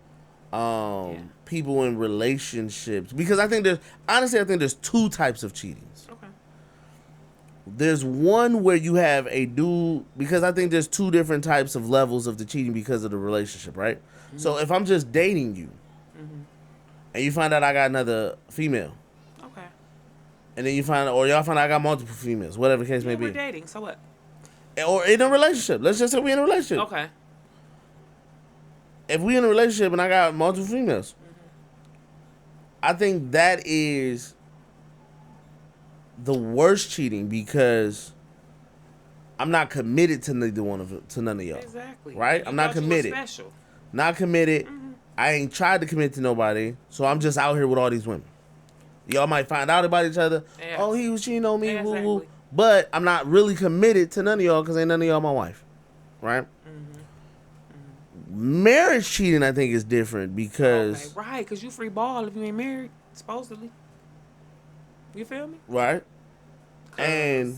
people in relationships, because I think there's two types of cheatings. Okay. There's one where you have a dude, because I think there's two different types of levels of the cheating because of the relationship, right? Mm-hmm. So if I'm just dating you, and you find out I got another female, okay, and then y'all find out I got multiple females, whatever the case may be. We're dating, so what? Or in a relationship. Let's just say we in a relationship. Okay. If we in a relationship and I got multiple females, I think that is the worst cheating because I'm not committed to none of y'all. Exactly. Right? I'm not committed. Special. Not committed. I ain't tried to commit to nobody, so I'm just out here with all these women. Y'all might find out about each other. Yes. Oh, he was cheating on me. Exactly. Woo, woo. But I'm not really committed to none of y'all because ain't none of y'all my wife. Right? Marriage cheating, I think, is different because... Okay, right, because you free ball if you ain't married, supposedly. You feel me? Right. And...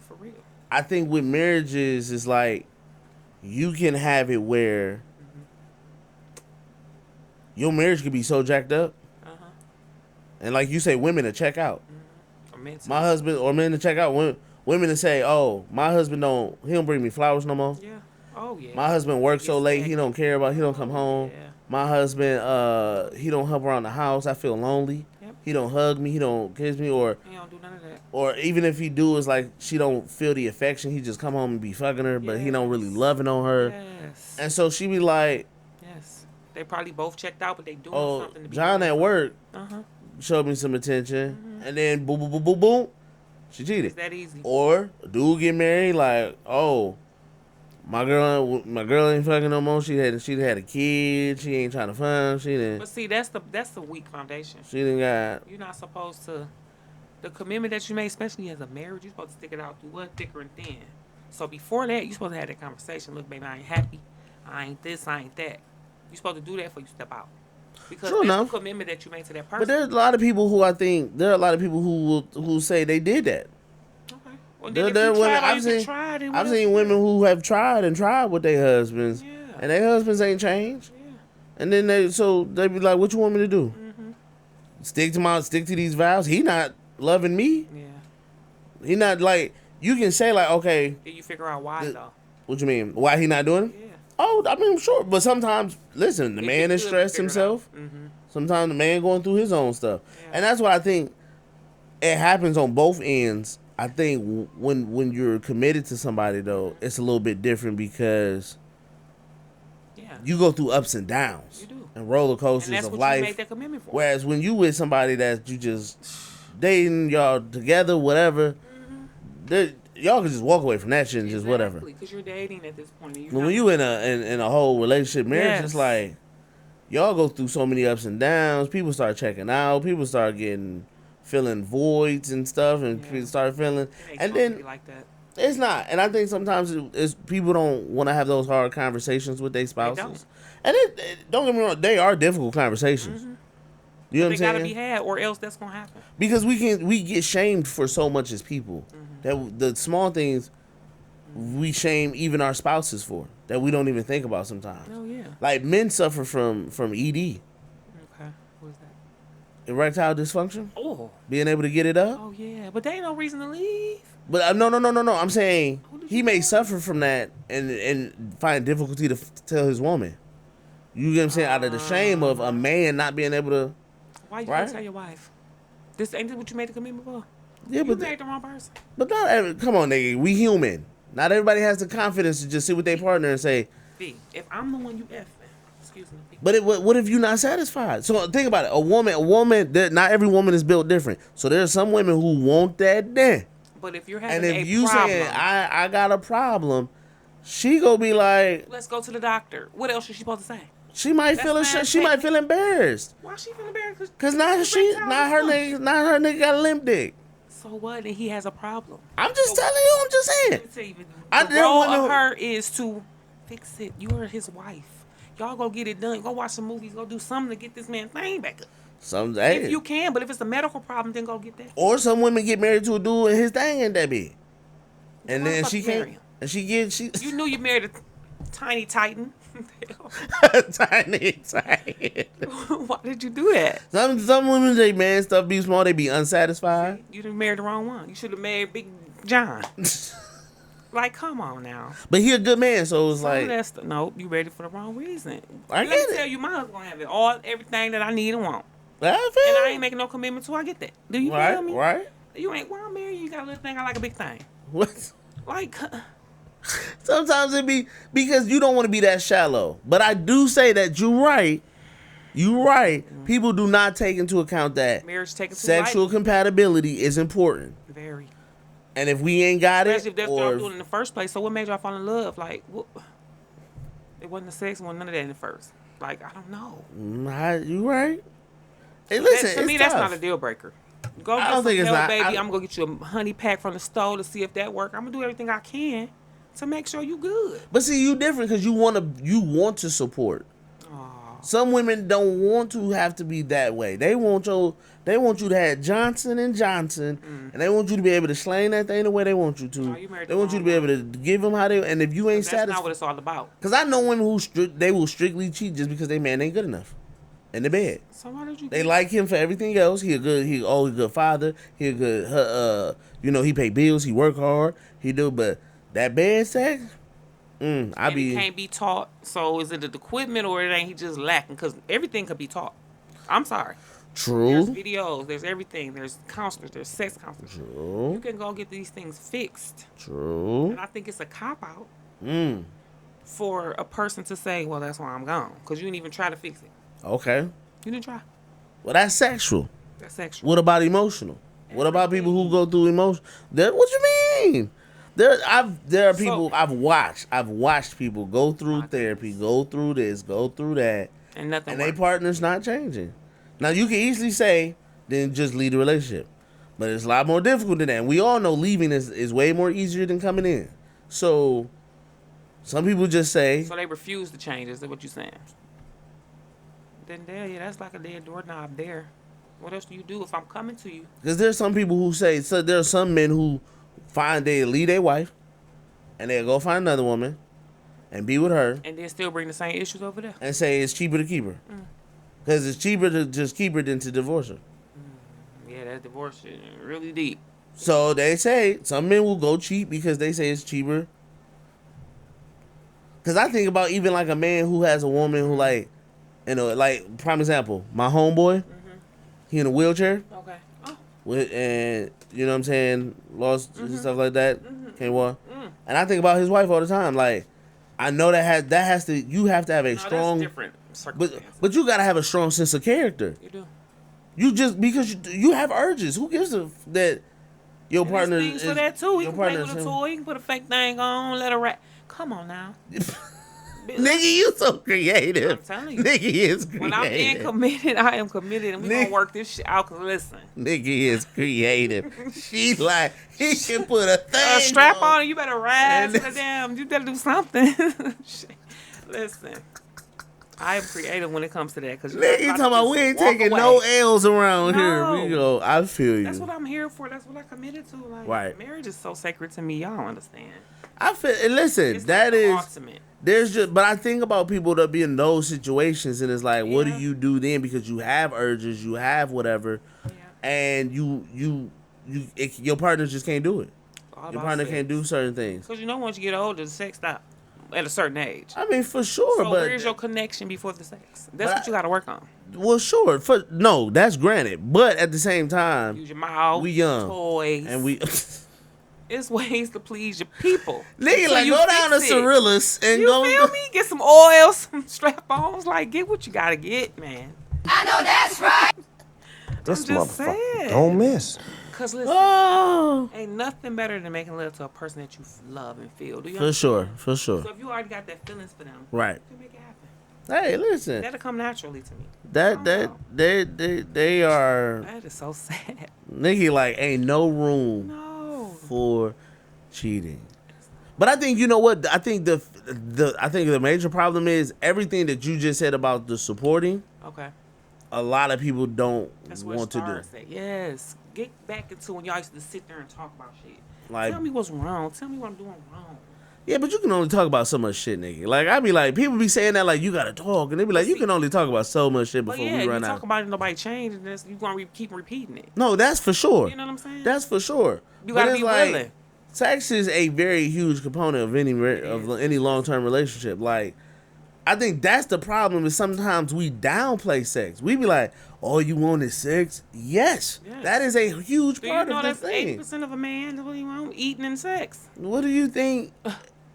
For real. I think with marriages, it's like you can have it where your marriage could be so jacked up. And like you say, women to check out. My husband, or men to check out. Women to say, oh, my husband he don't bring me flowers no more. Yeah. Oh, yeah. My husband works so late, he don't care about, he don't come home. Yeah. My husband, he don't help around the house. I feel lonely. Yep. He don't hug me, he don't kiss me, or He don't do none of that. or even if he do, it's like she don't feel the affection. He just come home and be fucking her, but he don't really loving on her. Yes. And so she be like, Yes. They probably both checked out, but they doing oh, something to be John doing at work Uh-huh. showed me some attention, and then boom, boom, boom, boom, boom, she cheated. It's that easy. Or a dude get married, like, oh, my girl ain't fucking no more. She had a kid. She ain't trying to fund. She didn't. But see, that's the weak foundation. She didn't got. You're not supposed to. The commitment that you make, especially as a marriage, you're supposed to stick it out through what, thicker and thin. So before that, you're supposed to have that conversation. Look, baby, I ain't happy. I ain't this. I ain't that. You're supposed to do that before you step out. Because Sure that's enough. the commitment that you make to that person. But there's a lot of people who I think who say they did that. Okay. Well, There then if you women tried all I've you can seen. try, then what I've else seen you women got? who have tried and tried with their husbands, Yeah. and their husbands ain't changed. Yeah. And then they be like, "What you want me to do? Stick to these vows? He not loving me. Yeah. He not like you can say like, okay, Did you figure out why though? what you mean? Why he not doing it? Yeah. Oh, I mean, sure, but sometimes listen, the If man you is could stressed figure it himself. out. Mhm. Sometimes the man going through his own stuff, Yeah. and that's what I think. It happens on both ends. I think when you're committed to somebody though, it's a little bit different because Yeah. you go through ups and downs You do. and roller And coasters that's of what life. you made that commitment for. Whereas when you with somebody that you just dating, y'all together, whatever, y'all can just walk away from that shit and just whatever. Because you're dating at this point. And you're But when not- you in a whole relationship marriage, Yes. it's like y'all go through so many ups and downs. People start checking out. People start feeling voids and stuff, and people start feeling. It ain't And supposed to then be like that. it's not. And I think sometimes it's people don't want to have those hard conversations with their spouses. don't. And don't get me wrong, they are difficult conversations. You know what They I'm gotta saying? be had, or else that's gonna happen. Because we get shamed for so much as people that the small things we shame even our spouses for that we don't even think about sometimes. Oh yeah. Like men suffer from ED, Okay. What is that? erectile dysfunction, Oh. being able to get it up. Oh yeah. But there ain't no reason to leave. But no. I'm saying Who did he you may tell? suffer from that and find difficulty to tell his woman. You get what I'm saying? Out of the shame of a man not being able to. Why you Right? gonna tell your wife? This ain't this what you made the commitment for? Yeah, You but married the wrong person. come on, nigga. We human. Not everybody has the confidence to just sit with their partner and say, B, if I'm the one you effing, excuse me. B. but what if you're not satisfied? So think about it. A woman. Not every woman is built different. So there are some women who want that then. But if you're having And if a you problem, saying I got a problem, she gonna be like, let's go to the doctor. What else is she supposed to say? she might That's feel fine. she might feel embarrassed. Why she feel embarrassed? Cause now her nigga got a limp dick. So what? And he has a problem. I'm just telling you. I'm just saying. Let me tell you, I the didn't role wanna- of her is to fix it. You are his wife. Y'all go get it done. Go watch some movies. Go do something to get this man thing back up. If you can, but if it's a medical problem, then go get that. Or some women get married to a dude and his thing ain't that big, and Why then the she fuck you marry can't. him? And she get she You knew you married a tiny titan. tiny. Why did you do that? Some women, they man stuff be small, they be unsatisfied. You done married the wrong one. You should have married Big John. Like, come on now. But he a good man, so it's Some of like that nope, you ready for the wrong reason. I Let get me it. tell you, my husband gonna have everything that I need and want. I And feel I it. ain't making no commitment to. I get that. Do you feel me? Right. You ain't. Well, I'm married. You got a little thing. I like a big thing. What? Like, Sometimes it be because you don't want to be that shallow. But I do say that you're right. You're right. People do not take into account that marriage taken too sexual lightly. compatibility is important. Very. And if we ain't got Especially it, if that's what or I'm doing in the first place. So what made y'all fall in love? Like, what? It wasn't the sex. It wasn't none of that in the first. Like, I don't know. you right. Hey, listen, To me, it's that's tough. not a deal breaker. Go I get don't some think it's help, not. baby. I- I'm gonna get you a honey pack from the store to see if that work. I'm gonna do everything I can to make sure you good. But see, you different because you want to support. Aw. Some women don't want to have to be that way. They want you to have Johnson and Johnson, and they want you to be able to slang that thing the way they want you to. Oh, you married They the want you to wrong be able to give them how they. And if you ain't That's not what satisfied, it's all about. because I know women who they will strictly cheat just because they man ain't good enough in the bed. So why did you? They like him for everything else. He a good father. He a good he pay bills. He work hard. He do, but that bed sex, I and be it can't be taught. So is it the equipment or it ain't he just lacking? Because everything could be taught. I'm sorry. There's true. videos. There's everything. There's counselors. There's sex counselors. You True. can go get these things fixed. True. And I think it's a cop out Mm. for a person to say, "Well, that's why I'm gone," because you didn't even try to fix it. Okay. You didn't try. Well, that's sexual. That's sexual. What about emotional? What about people who go through emotion? What you mean? There are people I've watched people go through therapy, go through this, go through that, And nothing. and they worked. partner's not changing. Now you can easily say, then just leave the relationship, but it's a lot more difficult than that. And we all know leaving is way more easier than coming in. So some people just say, So they refuse to change. Is that what you're saying? Then that's like a dead doorknob there. What else do you do if I'm coming to you? because there's some people who say, so there are some men who they leave their wife, and they'll go find another woman, and be with her, And then still bring the same issues over there. and say it's cheaper to keep her. Because it's cheaper to just keep her than to divorce her. Yeah, that divorce is really deep. So they say some men will go cheap because they say it's cheaper. Because I think about even like a man who has a woman who like prime example, my homeboy, he in a wheelchair, Okay. Oh. and you know what I'm saying, lost and stuff like that, can't walk. And I think about his wife all the time. Like, I know you have to have a No, strong, that's different circumstances. but you gotta have a strong sense of character. You do. You just because you have urges. Who gives a that your And partner there's things is for that too. He your can play partner with is- a toy. He can put a fake thing on. Let her rat. Come on now. Nigga, you so creative. I'm telling you. Nigga is creative. When I'm being committed, I am committed, and we gonna work this shit out. Cause listen, Nigga is creative. She like he can put a thing. a strap on, and you better rise. And Damn, you better do something. Shit. Listen, I am creative when it comes to that. Cause Nigga, you talking about we ain't taking no L's around here. We No. go. I feel you. That's what I'm here for. That's what I committed to. Like, Right. marriage is so sacred to me. Y'all don't understand. I feel. And listen, It's that like the is. ultimate. There's just, but I think about people that be in those situations, and it's like, what do Yeah. you do then? Because you have urges, you have whatever, Yeah. and your partner just can't do it. All Your about partner sex. can't do certain things. Cause you know once you get older, the sex stop at a certain age. I mean, for sure, So but where's your connection before the sex? That's what you got to work on. well, sure, no, that's granted, but at the same time, Use your mouth. we young, toys, and we. It's ways to please your people. Nigga, Until like you go down to fix it. Cirilla's and You go. feel me? Get some oil, some strap-ons. Like, get what you gotta get, man. This I'm just motherfucker saying. don't miss. Cause listen, Oh, ain't nothing better than making love to a person that you love and feel. Do you for understand? sure, for sure. So if you already got that feelings for them, Right. you can make it happen. Hey, listen. That'll come naturally to me. That Oh, they are that is so sad. Nikki. Like, ain't no room No. for cheating. But I think you know what? I think the major problem is everything that you just said about the supporting. Okay. A lot of people don't That's where want to do. stars at. Yes. Get back into when y'all used to sit there and talk about shit. Like, Tell me what's wrong. Tell me what I'm doing wrong. yeah, but you can only talk about so much shit, nigga. Like, I be like, people be saying that like you gotta talk, and they be like, you can only talk about so much shit But before yeah, we run you out. talk about it, nobody changed, and you gonna keep repeating it. No, that's for sure. You know what I'm saying? That's for sure. You But gotta it's be like, willing. sex is a very huge component of any long term relationship. Like, I think that's the problem. Is sometimes we downplay sex. We be like, "All you want is sex." Yes, Yes. that is a huge Do you part know of the that's thing. 80% of a man? What do you want? Eating and sex. What do you think?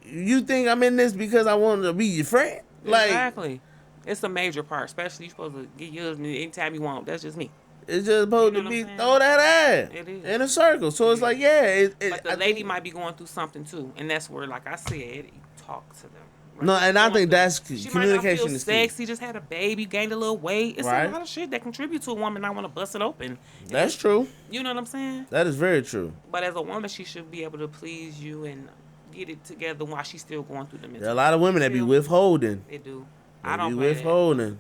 You think I'm in this because I want to be your friend? Like, Exactly. It's a major part, especially you supposed to get yours anytime you want. That's just me. it's just supposed You to know what be I'm saying? throw that ass It is. in a circle. So it's like, yeah. But the lady might be going through something too, and that's where, like I said, you talk to them. Like, No, and I going think through- that's she communication might not is feel key. sexy, just had a baby, gained a little weight. It's Right. a lot of shit that contribute to a woman not want to bust it open. That's true. You know what I'm saying? That is very true. But as a woman, she should be able to please you and get it together while she's still going through the mental. There are a lot of women that be Feel- withholding. They do. They I don't be play that. withholding.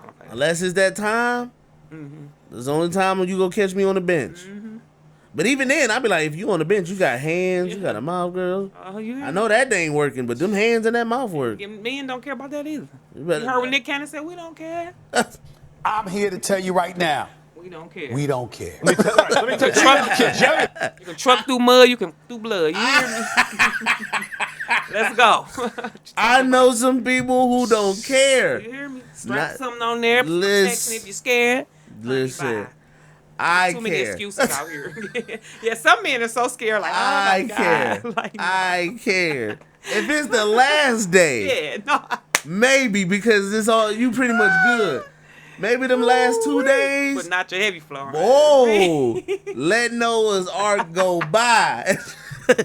I don't play that. Unless it's that time, it's the only time when you go catch me on the bench. But even then, I be like, if you on the bench, you got hands, you got a mouth, girl. Oh, you hear I me? know that ain't working, but them hands and that mouth work. Yeah, men don't care about that either. You better- You heard what Nick Cannon said? We don't care. I'm here to tell you right now, We don't care. we don't care. You can truck through mud, you can through blood. You hear me? Let's go. I know some people who don't care. You hear me? Strap Not- something on there, protection if you're scared. Listen, Bye. I Too many care. excuses out here. Yeah, some men are so scared. Like, oh my I God. care. Like, I care. If it's the last day, yeah, no. maybe because it's all you pretty much good. Maybe them last 2 days. But not your heavy flow. Right? Oh, let Noah's Ark go by.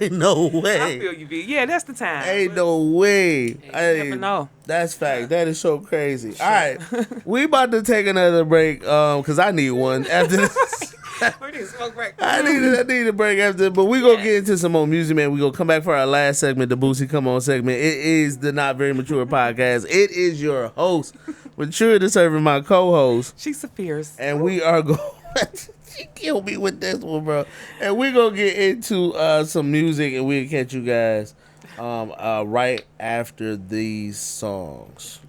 Ain't no I way. feel you, B. Yeah, that's the time. Ain't But no way. you never know. That's fact. That is so crazy. All right, we about to take another break because I need one after this. We need to smoke break. I need a break after, but we gonna get into some more music, man. We gonna come back for our last segment, the Boosie Come On segment. It is the Not Very Mature podcast. It is your host, Mature to serving my co-host, She's a fierce. and we are going. She killed me with this one, bro. And we gonna get into some music, and we'll catch you guys right after these songs.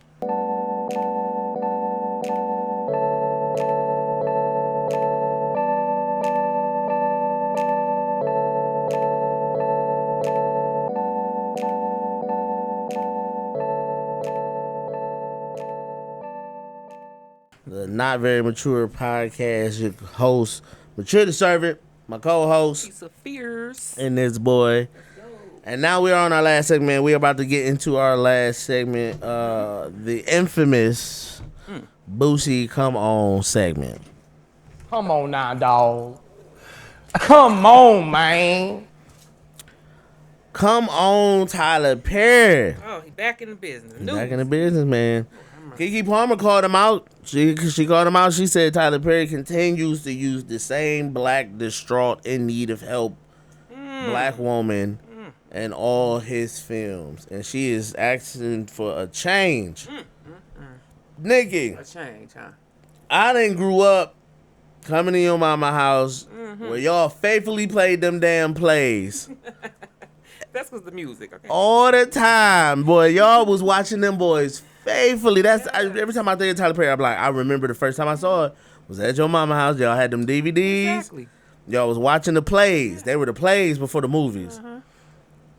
The Not Very Mature podcast, your host, Mature the Servant, my co-host, She's a fierce. and this boy. And now we are on our last segment. We're about to get into our last segment, the infamous Boosie Come On segment. Come on now, dog. Come on, man. Come on, Tyler Perry. Oh, he back in the business. Back in the business, man. Keke Palmer called him out. She called him out. She said Tyler Perry continues to use the same black, distraught, in need of help black woman in all his films. And she is asking for a change. Nikki, A change, huh? I done grew up coming to your mama house where y'all faithfully played them damn plays. That's because the music, okay? All the time, boy. Y'all was watching them boys faithfully. Every time I think of Tyler Perry, I'm like, I remember the first time I saw it was at your mama house. Y'all had them DVDs. Exactly. Y'all was watching the plays. They were the plays before the movies.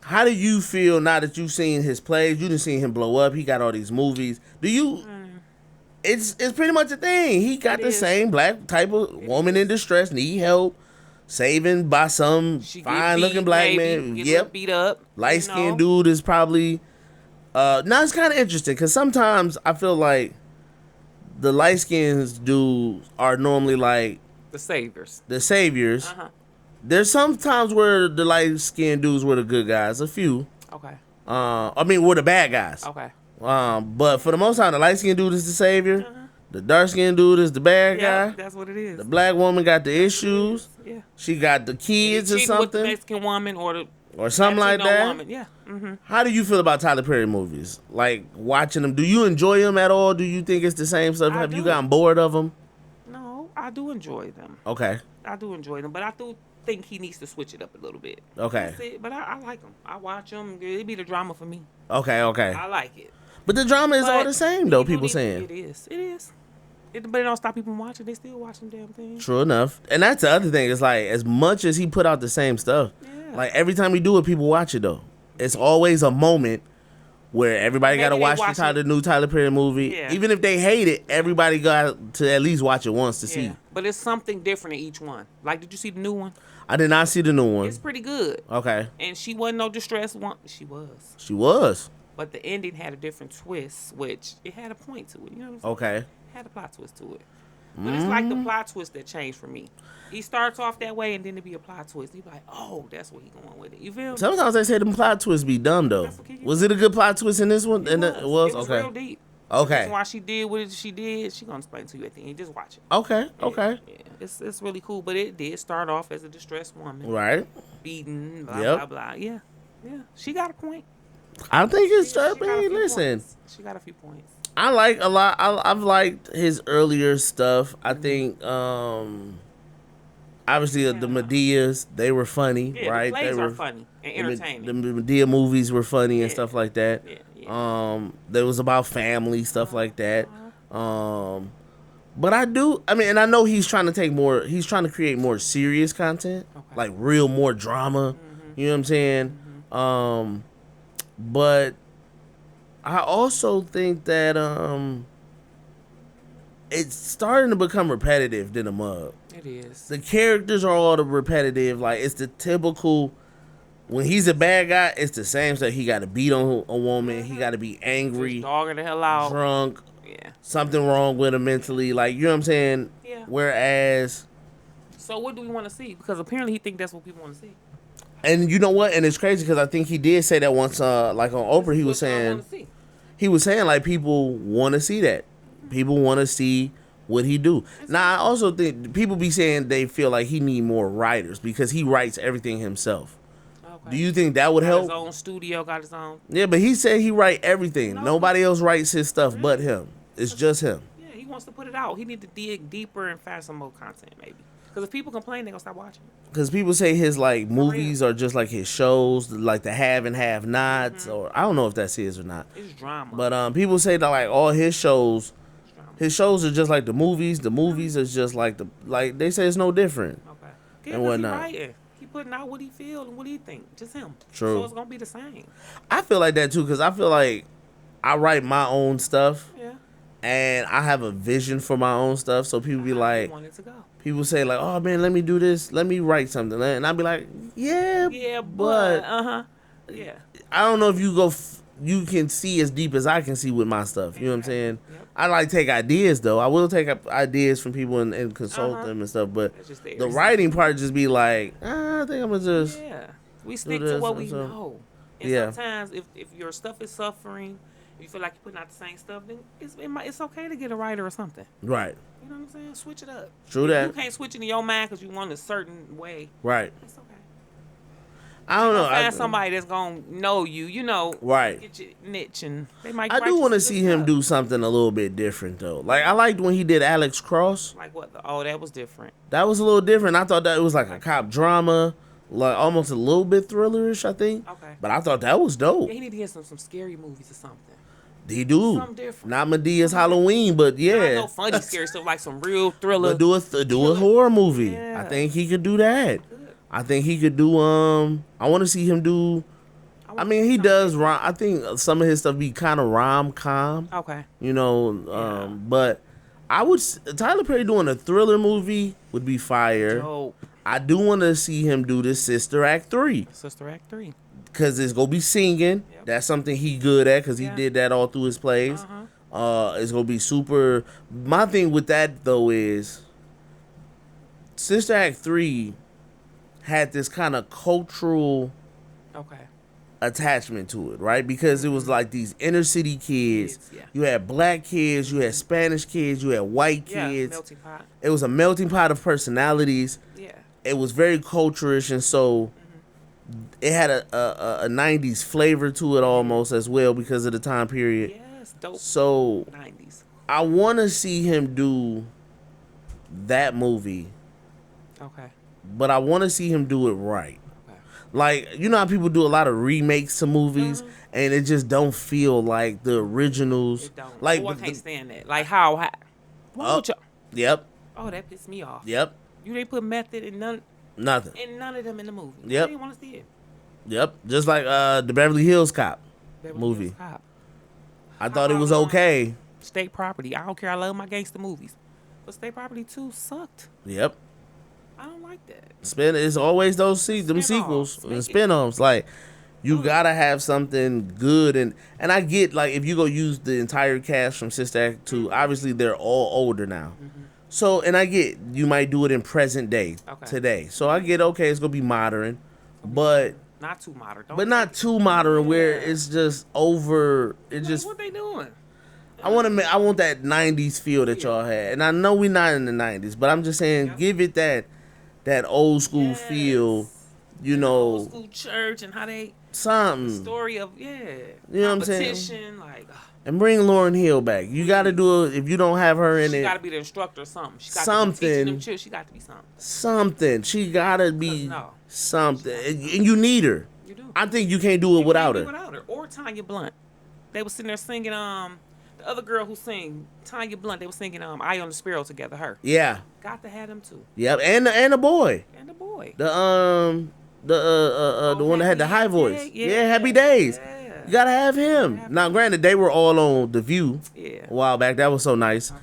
How do you feel now that you've seen his plays? You done seen him blow up. He got all these movies. Do you? It's pretty much a thing. He got It the is. same black type of woman in distress, need help, saving by some She get fine looking beat, black maybe, man. get Yep. beat up. Light skinned dude is probably now it's kind of interesting because sometimes I feel like the light skinned dudes are normally like The saviors. the saviors, There's some times where the light skinned dudes were the good guys. A few. Okay. I mean, we're the bad guys. Okay. But for the most time, the light skinned dude is the savior. The dark skinned dude is the bad Yeah, guy. that's what it is. The black woman got the issues. Yeah. She got the kids or Cheating with the something. Mexican woman Or something like Latino that. woman. Yeah. Mm-hmm. How do you feel about Tyler Perry movies? Like watching them. Do you enjoy them at all? Do you think it's the same stuff? Have you gotten bored of them? No, I do enjoy them. Okay. I do enjoy them, but I do think he needs to switch it up a little bit. Okay. That's it. But I like them. I watch them. It be the drama for me. Okay. I like it. But the drama is all But the same, though. you People need- saying. It is. It is. But it don't stop people from watching. They still watch them damn things. True enough. And that's the other thing. It's like as much as he put out the same stuff, like every time he do it, people watch it though. It's always a moment where everybody got to Maybe they watch watch the new Tyler Perry movie. Yeah. Even if they hate it, everybody got to at least watch it once to see. But it's something different in each one. Like, did you see the new one? I did not see the new one. It's pretty good. Okay. And she wasn't no distressed one. She was. She was. But the ending had a different twist, which it had a point to it. You know what I'm saying? Okay. It had a plot twist to it. But it's like the plot twist that changed for me. He starts off that way, and then it be a plot twist. You be like, oh, that's where he going with it. You feel me? Sometimes they say the plot twists be dumb though. Was it a good plot twist in this one? It was? It was Okay. real deep. Okay. That's why she did what she did. She gonna explain to you at the end. Just watch it. Okay. Okay. Yeah, it's really cool. But it did start off as a distressed woman. Right. Beaten, blah, Yep. blah, blah. Yeah. Yeah. She got a point. I think it's She got a few listen. points. She got a few points. I like a lot. I've liked his earlier stuff. I think, obviously, the Medeas, they were funny, Yeah, right? the plays they are were funny and the entertaining. Medea movies were funny and Yeah. stuff like that. Yeah. There was about family stuff like that. But I mean, and I know he's trying to take more. He's trying to create more serious content, like real more drama. You know what I'm saying? But I also think that it's starting to become repetitive than a mug. It is. The characters are all the repetitive. Like it's the typical. When he's a bad guy, it's the same stuff. He got to beat on a woman. He got to be angry, Just dog her the hell out. drunk. Yeah. Something wrong with him mentally. Like you know what I'm saying? Yeah. Whereas, So what do we want to see? Because apparently he think that's what people want to see. and you know what? And it's crazy because I think he did say that once. Like on Oprah, he was What y'all saying. wanna see? He was saying like people want to see that. People want to see what he do. Now I also think people be saying they feel like he need more writers because he writes everything himself. Okay. Do you think that would Got help? his own studio, got his own. Yeah, but he said he write everything. Nobody else writes his stuff but him. It's just him. Yeah, he wants to put it out. He need to dig deeper and find some more content, maybe. Because if people complain, they gonna stop watching. Because people say his like movies are just like his shows, like the have and have nots, or I don't know if that's his or not. It's drama. But people say that like all his shows are just like the movies. The movies is just like they say it's no different. Okay. Yeah, And 'cause whatnot. He writing. He putting out what he feel and what he think. Just him. True. So it's gonna be the same. I feel like that too because I feel like I write my own stuff. Yeah. And I have a vision for my own stuff. So people be I like, want it to go. people say like, "Oh man, let me do this. Let me write something." And I'd be like, "Yeah, Yeah, but yeah. I don't know if you can see as deep as I can see with my stuff. You know what I'm saying? Yep. I like take ideas though. I will take up ideas from people and consult them and stuff. But That's just the theirs. writing part just be like, I think I'm gonna just Yeah. We stick to this what and we so- know. And Yeah. sometimes if your stuff is suffering, if you feel like you're putting out the same stuff, then it's okay to get a writer or something. right, You know what I'm saying? Switch it up. True If that. You can't switch it in your mind because you want a certain way. right. It's okay. I don't know. Find somebody that's gonna know you. You know, Right. Get your niche, and they might. I write do you want to some see good him stuff. do something a little bit different though. Like I liked when he did Alex Cross. Like what? Oh, that was different. That was a little different. I thought that it was like a cop drama, like almost a little bit thrillerish, I think. Okay. But I thought that was dope. Yeah, he need to get some scary movies or something. He do. Something different. Not Medea's Halloween, but Not yeah. no funny scary stuff, like some real thriller. But do a horror movie. Yeah. I think he could do that. I think he could do I want to see him do I mean he does I think some of his stuff be kind of rom-com, Okay. you know, but Tyler Perry doing a thriller movie would be fire. Dope. I do want to see him do this Sister Act 3 Sister Act 3. cuz it's going to be singing. Yep. That's something he good at cuz he Yeah. did that all through his plays. It's going to be super. My thing with that though is Sister Act 3 had this kind of cultural Okay. attachment to it, right? Because it was like these inner city kids. Yeah. You had black kids, you had Spanish kids, you had white kids. Melting pot. It was a melting pot of personalities. Yeah. It was very culturish, and so it had a 90s flavor to it almost as well because of the time period. Yes, dope. So 90s. I want to see him do that movie, Okay. but I want to see him do it right. Okay. Like, you know how people do a lot of remakes to movies and it just don't feel like the originals. It don't. Like, Oh, I can't stand that. Like how? Why would you? Yep, Oh, that pissed me off. yep, You didn't put method in none nothing. of them in the movie. Yep. I didn't want to see it. Yep, just like the Beverly Hills Cop Beverly movie. Hills Cop. I thought it was okay. State Property. I don't care. I love my gangster movies, but State Property 2 sucked. Yep. I don't like that. It's always those them Spin-offs. sequels Make and it- spin-offs. Like, you gotta have something good, and I get, like, if you go use the entire cast from Sister Act 2, obviously they're all older now. So, and I get you might do it in present day today. So I get, okay, it's gonna be modern, but Not too modern. Don't not too modern where it's just over. It Like, just what they doing? I want that 90s feel that y'all had. And I know we're not in the 90s, but I'm just saying, give it that old school feel, you know, Old school church and how they something. story of You know what I'm saying? competition, like And bring Lauryn Hill back. You got to do it. If you don't have her in she it, got to be the instructor or something. She got to be Something. teaching them children. She got to be something. something. She got to be No. something. And you need her. You do. I think you can't do it without her. Without her. Or Tanya Blunt. They was sitting there singing, the other girl who sang, Tanya Blunt, they were singing Eye on the Sparrow together, her. Yeah. Got to have them too. Yep. And the boy. And the boy. The one that had the high Happy voice. Day, Yeah, Happy Days. Yeah. You gotta have him. Now, granted, they were all on The View Yeah. a while back. That was so nice. Okay.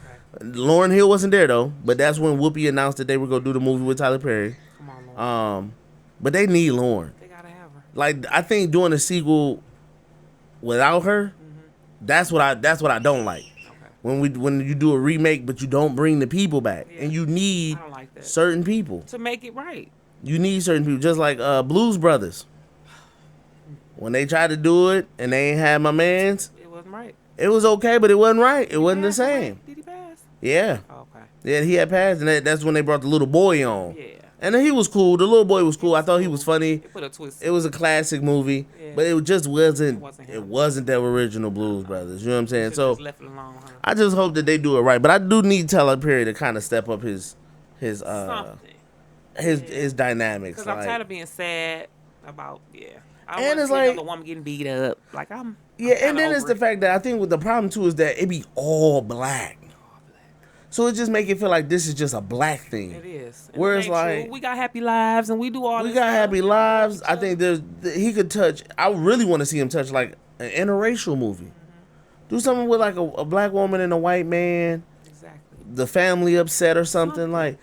Lauryn Hill wasn't there though, but that's when Whoopi announced that they were gonna do the movie with Tyler Perry. Come on, Lord. But they need Lauren. They got to have her. Like, I think doing a sequel without her, that's what I don't like. When you do a remake but you don't bring the people back, and you need I don't like that. certain people. To make it right. You need certain people, just like Blues Brothers. When they tried to do it and they ain't had my man's, It wasn't right. it was okay, but it wasn't right. It wasn't the Passed same. away. Did he pass? Yeah, Oh, okay. yeah, he had passed, and that's when they brought the little boy on. Yeah. And then he was cool. The little boy was cool. I thought he was funny. They put a twist. It was a classic movie, Yeah. but it just wasn't. wasn't It him. wasn't the original Blues Brothers. You know what I'm saying? Should've So just left it alone, huh? I just hope that they do it right. But I do need Tyler Perry to kind of step up his Something. his dynamics. Because Like, I'm tired of being sad about, I don't And want to it's see like- another woman getting beat up. Like, I'm yeah, kinda and then it's over the it. fact that I think with the problem too is that it be all black. So it just make it feel like this is just a black thing. It is. And Where it it's ain't like- true. We got happy lives and we do all We this got stuff. happy We lives. love I each think other. he could touch. I really want to see him touch like an interracial movie. Do something with like a black woman and a white man. Exactly. The family upset or something. Like,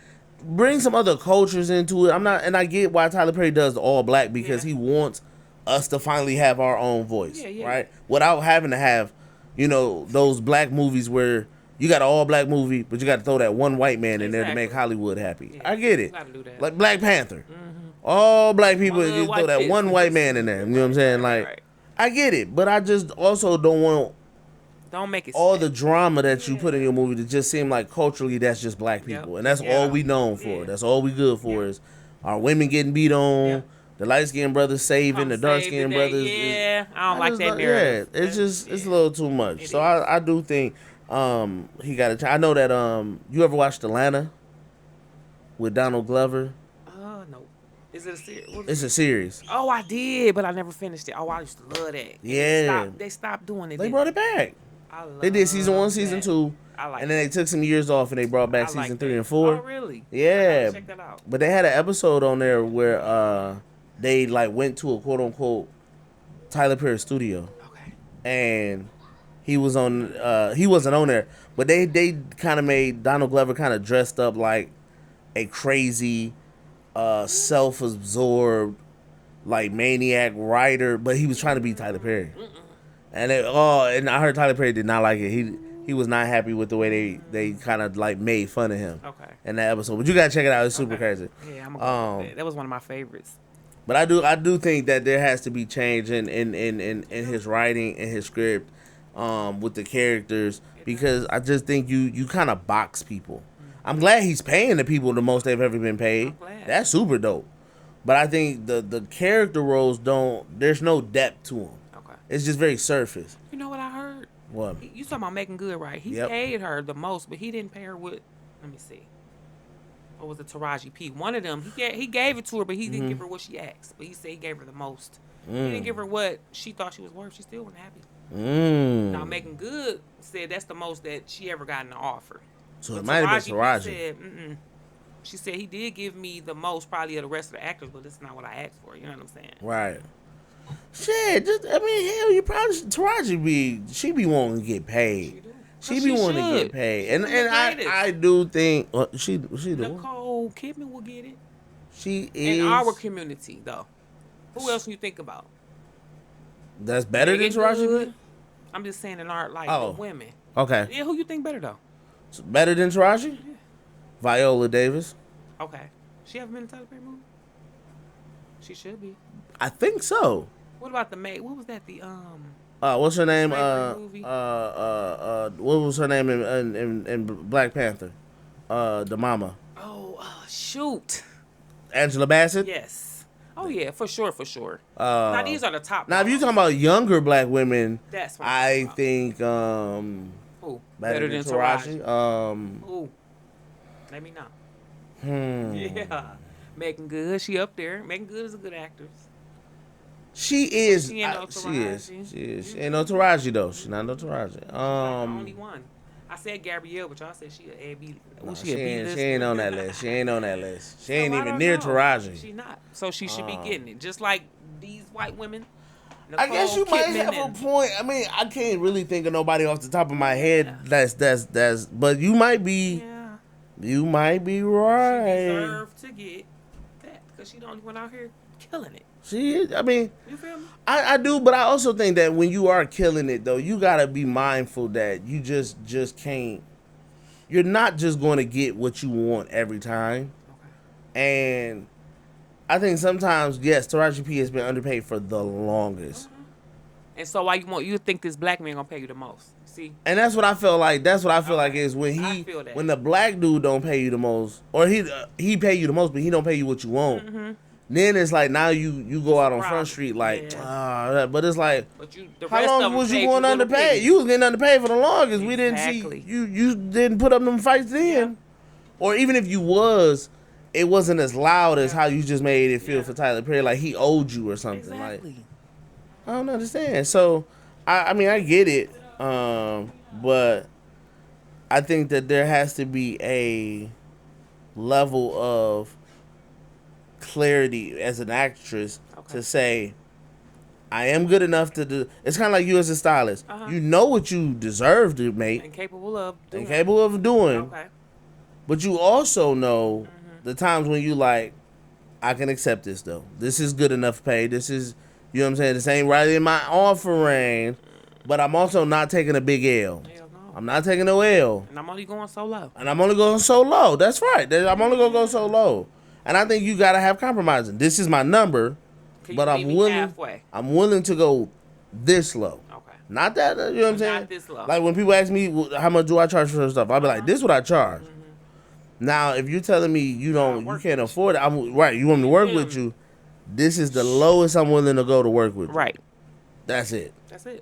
bring some other cultures into it. And I get why Tyler Perry does the all black because Yeah. he wants us to finally have our own voice, Yeah. right? Without having to have, those black movies where you got an all black movie, but you got to throw that one white man in there to make Exactly. Hollywood happy. Yeah. I get it. You gotta do that. Like Black Panther, all black people, One you little throw white that kid. one white man in there. You know what I'm saying? Like, Right. I get it, but I just also don't want Don't make it all sad. the drama that you put in your movie to just seem like culturally that's just black people, Yep. and that's Yeah. all we known for. Yeah. That's all we good for is our women getting beat on, Yeah. the light skinned brothers saving, Come the dark save skinned the day. brothers. Yeah, I don't like just that don't- narrative. Yeah, it's That's- it's a little too much. It So is. I do think he got a. I know that you ever watched Atlanta with Donald Glover? No. Is it a series? It's a series. Oh, I did, but I never finished it. Oh, I used to love that. Yeah. They stopped doing it. They brought it back. I love They did season 1, season that. 2, I like and then they took some years off and they brought back I like season that. 3 and 4. Oh, really? Yeah, Check that out. but they had an episode on there where they like went to a quote unquote Tyler Perry studio, Okay. and he was on. He wasn't on there, but they kind of made Donald Glover kind of dressed up like a crazy, self-absorbed, like maniac writer, but he was trying to be Tyler Perry. And and I heard Tyler Perry did not like it. he was not happy with the way they kind of like made fun of him. Okay. In that episode, but you gotta check it out. It's super Okay. crazy. Yeah, I'm gonna go with that. That was one of my favorites. But I do think that there has to be change in his writing and his script, with the characters, because I just think you kind of box people. I'm glad he's paying the people the most they've ever been paid. I'm glad. That's super dope. But I think the character roles there's no depth to them. Okay. It's just very surface. You know what I heard? What? You talking about Megan Good, right? He Yep. paid her the most, but he didn't pay her with. Let me see. Or was it Taraji P? One of them. He gave it to her, but he didn't give her what she asked. But he said he gave her the most. He didn't give her what she thought she was worth. She still wasn't happy. Now Megan Good said that's the most that she ever got in the offer. So But it might have been P Taraji. said, mm-mm. She said he did give me the most, probably of the rest of the actors, but that's not what I asked for. You know what I'm saying? Right. Shit, hell, you probably she be wanting to get paid. She be wanting to get paid, and I do think she do. Nicole Kidman will get it. She is In our community, though. Who else you think about? That's better than Megan Taraji Good. P? I'm just saying in our Oh. the women. Okay, Yeah, who you think better though? better than Taraji? Viola Davis. Okay, she ever been in a Tyler Perry movie? She should be. I think so. What about the maid? What was that? The What's her name? Slavery movie? What was her name in Black Panther? The mama, shoot. Angela Bassett. Yes. Oh yeah, for sure. Now these are the top. Now, if you talking about younger black women, That's what I'm I talking think Who? better than Taraji. Who? Let me know. Hmm. Yeah. Megan Good, she up there. Megan Good is a good actress. She is. She ain't no She Taraji. is. She ain't no Taraji though. She not no Taraji. Like the only one. I said Gabrielle, but y'all said she a B. She ain't on that list. She ain't on that list. She ain't I even don't near know. Taraji. She not. So she should be getting it. Just like these white women. I guess you Nicole might Kidman have a point. I mean, I can't really think of nobody off the top of my head. That's. But you might be. Yeah. You might be She right. deserved to get that because she the only one out here killing it. She is. I mean, You feel me? I do, but I also think that when you are killing it, though, you gotta be mindful that you just can't. You're not just going to get what you want every time, and I think sometimes, yes, Taraji P has been underpaid for the longest, And so why you think this black man gonna pay you the most? See? and that's what I feel like. That's what I feel like is when I feel that. when the black dude don't pay you the most, or he pay you the most, but he don't pay you what you want. Then it's like now you go out on problem. Front Street like, Yeah. but it's like. But the How rest long of them was you paid going little underpaid? pennies. You was getting underpaid for the longest. We didn't Exactly. see you didn't put up them fights then, or even if you was, it wasn't as loud as how you just made it feel for Tyler Perry, like he owed you or something. Exactly. Like I don't understand. So I mean I get it, but I think that there has to be a level of clarity as an actress to say I am good enough to do. It's kind of like you as a stylist. You know what you deserve to make And capable of doing. and capable of doing, Okay. but you also know the times when you like, I can accept this though. This is good enough pay. This is, you know what I'm saying? This ain't right in my offering, but I'm also not taking a big L. Hell no. I'm not taking no L. And I'm only going so low. And I'm only going so low. That's right. I'm only going to go so low. And I think you got to have compromising. This is my number, Can but you I'm meet me willing. halfway? I'm willing to go this low. Okay. Not that, you know what I'm saying? Not this low. Like when people ask me how much do I charge for stuff, I'll be like, this is what I charge. Now, if you're telling me you can't afford it, I'm right. You want me to work with you? This is the lowest I'm willing to go to work with you. Right. That's it. That's it.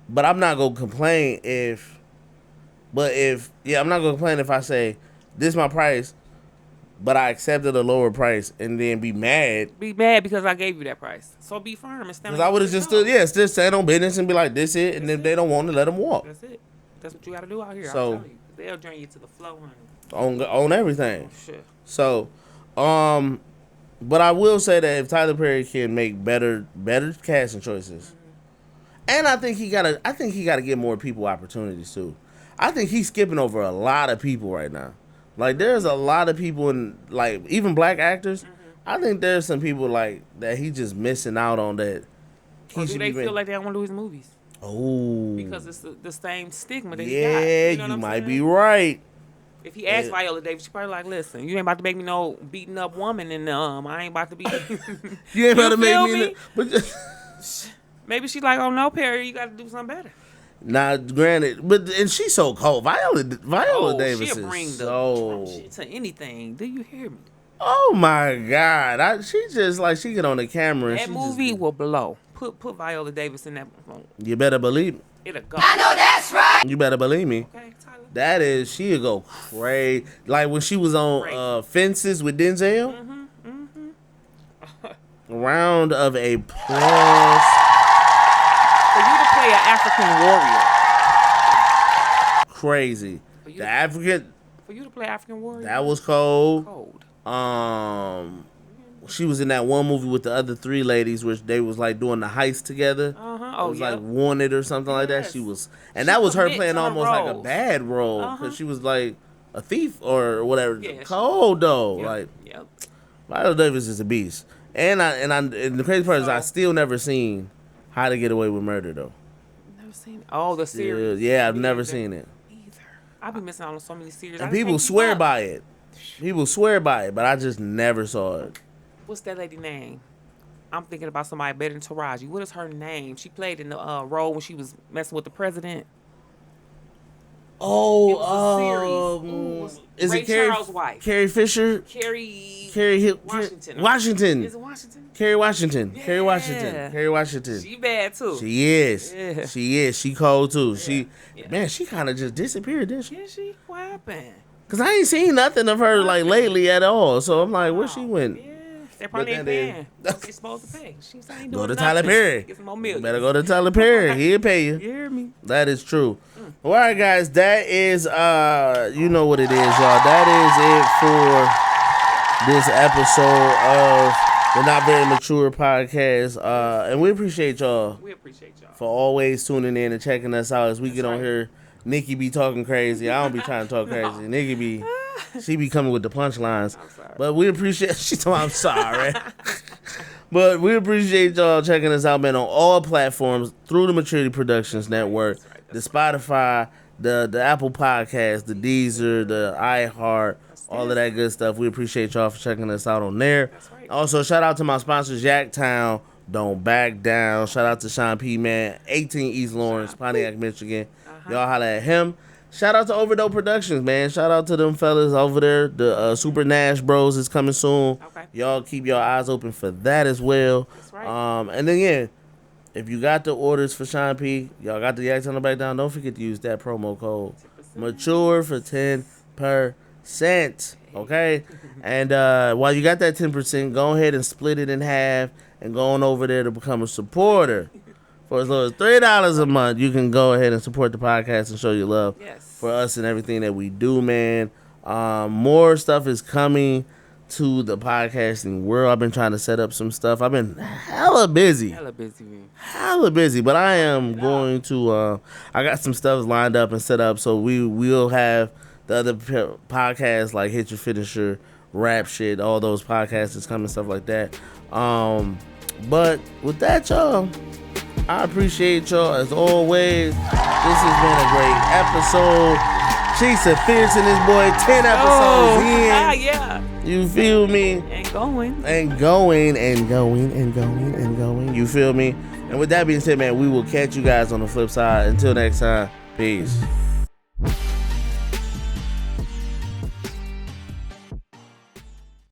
But I'm not gonna complain I'm not gonna complain if I say this is my price, but I accepted a lower price and then be mad. Be mad because I gave you that price. So be firm and stand. Because I would have just still stand on business and be like, this it, and if they don't want to, let them walk. That's it. That's what you got to do out here. So- I'm telling you. They'll drain you to the flow, honey. On everything. Shit. So, but I will say that if Tyler Perry can make better casting choices, and I think he gotta give more people opportunities too. I think he's skipping over a lot of people right now. Like there's a lot of people in like even black actors. I think there's some people like that he just missing out on that. Or do they feel like they don't want to do his movies? Oh. Because it's the same stigma that he got. Yeah, You know what you I'm might saying? be right. If he asked Viola Davis, she probably like, listen, you ain't about to make me no beaten up woman, and I ain't about to be. You ain't about to make feel me. But just, Maybe she like, oh no, Perry, you got to do something better. nah, granted, and she's so cold. Viola Davis she'll bring is the so. shit to anything. Do you hear me? Oh my God! She just like she get on the camera. And That she movie just, will blow. Put Viola Davis in that. You better believe me. It'll go. I know that's right. You better believe me. Okay, Tyler. That is, she'll go crazy. Like when she was on Fences with Denzel. Round of applause. For you to play an African warrior. Crazy. The African. For you to play African warrior. That was cold. Cold. She was in that one movie with the other three ladies, which they was like doing the heist together. Oh, it was yeah. like Wanted or something like that. She was, and She that was her commit playing to her almost like a roles. bad role because she was like a thief or whatever. Yeah, Cold though, Yep. like Yep. Viola Davis is a beast. And the crazy part is I still never seen How to Get Away with Murder though. Never seen it. Oh, the series. Yeah, I've Me never either. seen it. Either. I be missing out on so many series. And I just people can't keep swear up. by it. People swear by it, but I just never saw it. What's that lady name? I'm thinking about somebody better than Taraji. What is her name? She played in the role when she was messing with the president. Oh, It was a series. is Ray it Carrie, Charles' wife. Carrie Fisher? Carrie Washington. Washington. Is it Washington? Carrie Washington. Yeah. Carrie Washington. Carrie Washington. She bad too. She is. Yeah. She is. She cold too. Yeah. Man, she kind of just disappeared, didn't she? Yeah, she. What happened? Cause I ain't seen nothing of her like lately at all. So I'm like, where she went? Yeah, they probably But ain't then paying. What they supposed to pay? She ain't doing Go to nothing. Tyler Perry. Get some more You millions. better go to Tyler Perry. He'll pay you. You hear me? That is true. All right, guys, that is you know what it is, y'all. That is it for this episode of the Not Very Mature podcast. And we appreciate y'all We appreciate y'all. for always tuning in and checking us out as we get on right. here. Nikki be talking crazy. I don't be trying to talk crazy. Nikki she be coming with the punchlines. I'm sorry. But we appreciate. She told me I'm sorry. But we appreciate y'all checking us out, man, on all platforms through the Maturity Productions Network, the Spotify, the Apple Podcast, the Deezer, the iHeart, all of that good stuff. We appreciate y'all for checking us out on there. right. Also, shout out to my sponsors, Jacktown. Don't back down. Shout out to Sean P. Man, 18 East Lawrence, Pontiac, Michigan. Y'all holla at him. Shout out to Overdope Productions, man. Shout out to them fellas over there. The Super Nash Bros is coming soon. Okay. Y'all keep your eyes open for that as well. That's right. And then, yeah, if you got the orders for Sean P, y'all got the Yaks on the back down, don't forget to use that promo code MATURE for 10%. Okay? And while you got that 10%, go ahead and split it in half and go on over there to become a supporter. For as low as $3 a month, you can go ahead and support the podcast and show your love for us and everything that we do, man. More stuff is coming to the podcasting world. I've been trying to set up some stuff. I've been hella busy. Hella busy, man. Hella busy, but I am going to, I got some stuff lined up and set up, so we will have the other podcasts like Hit Your Finisher, Rap Shit, all those podcasts is coming, stuff like that. But with that, y'all, I appreciate y'all as always. This has been a great episode. Chiefs of Fierce and this boy, 10 episodes in. Yeah. You feel me? And going. And going and going and going and going. You feel me? And with that being said, man, we will catch you guys on the flip side. Until next time, peace.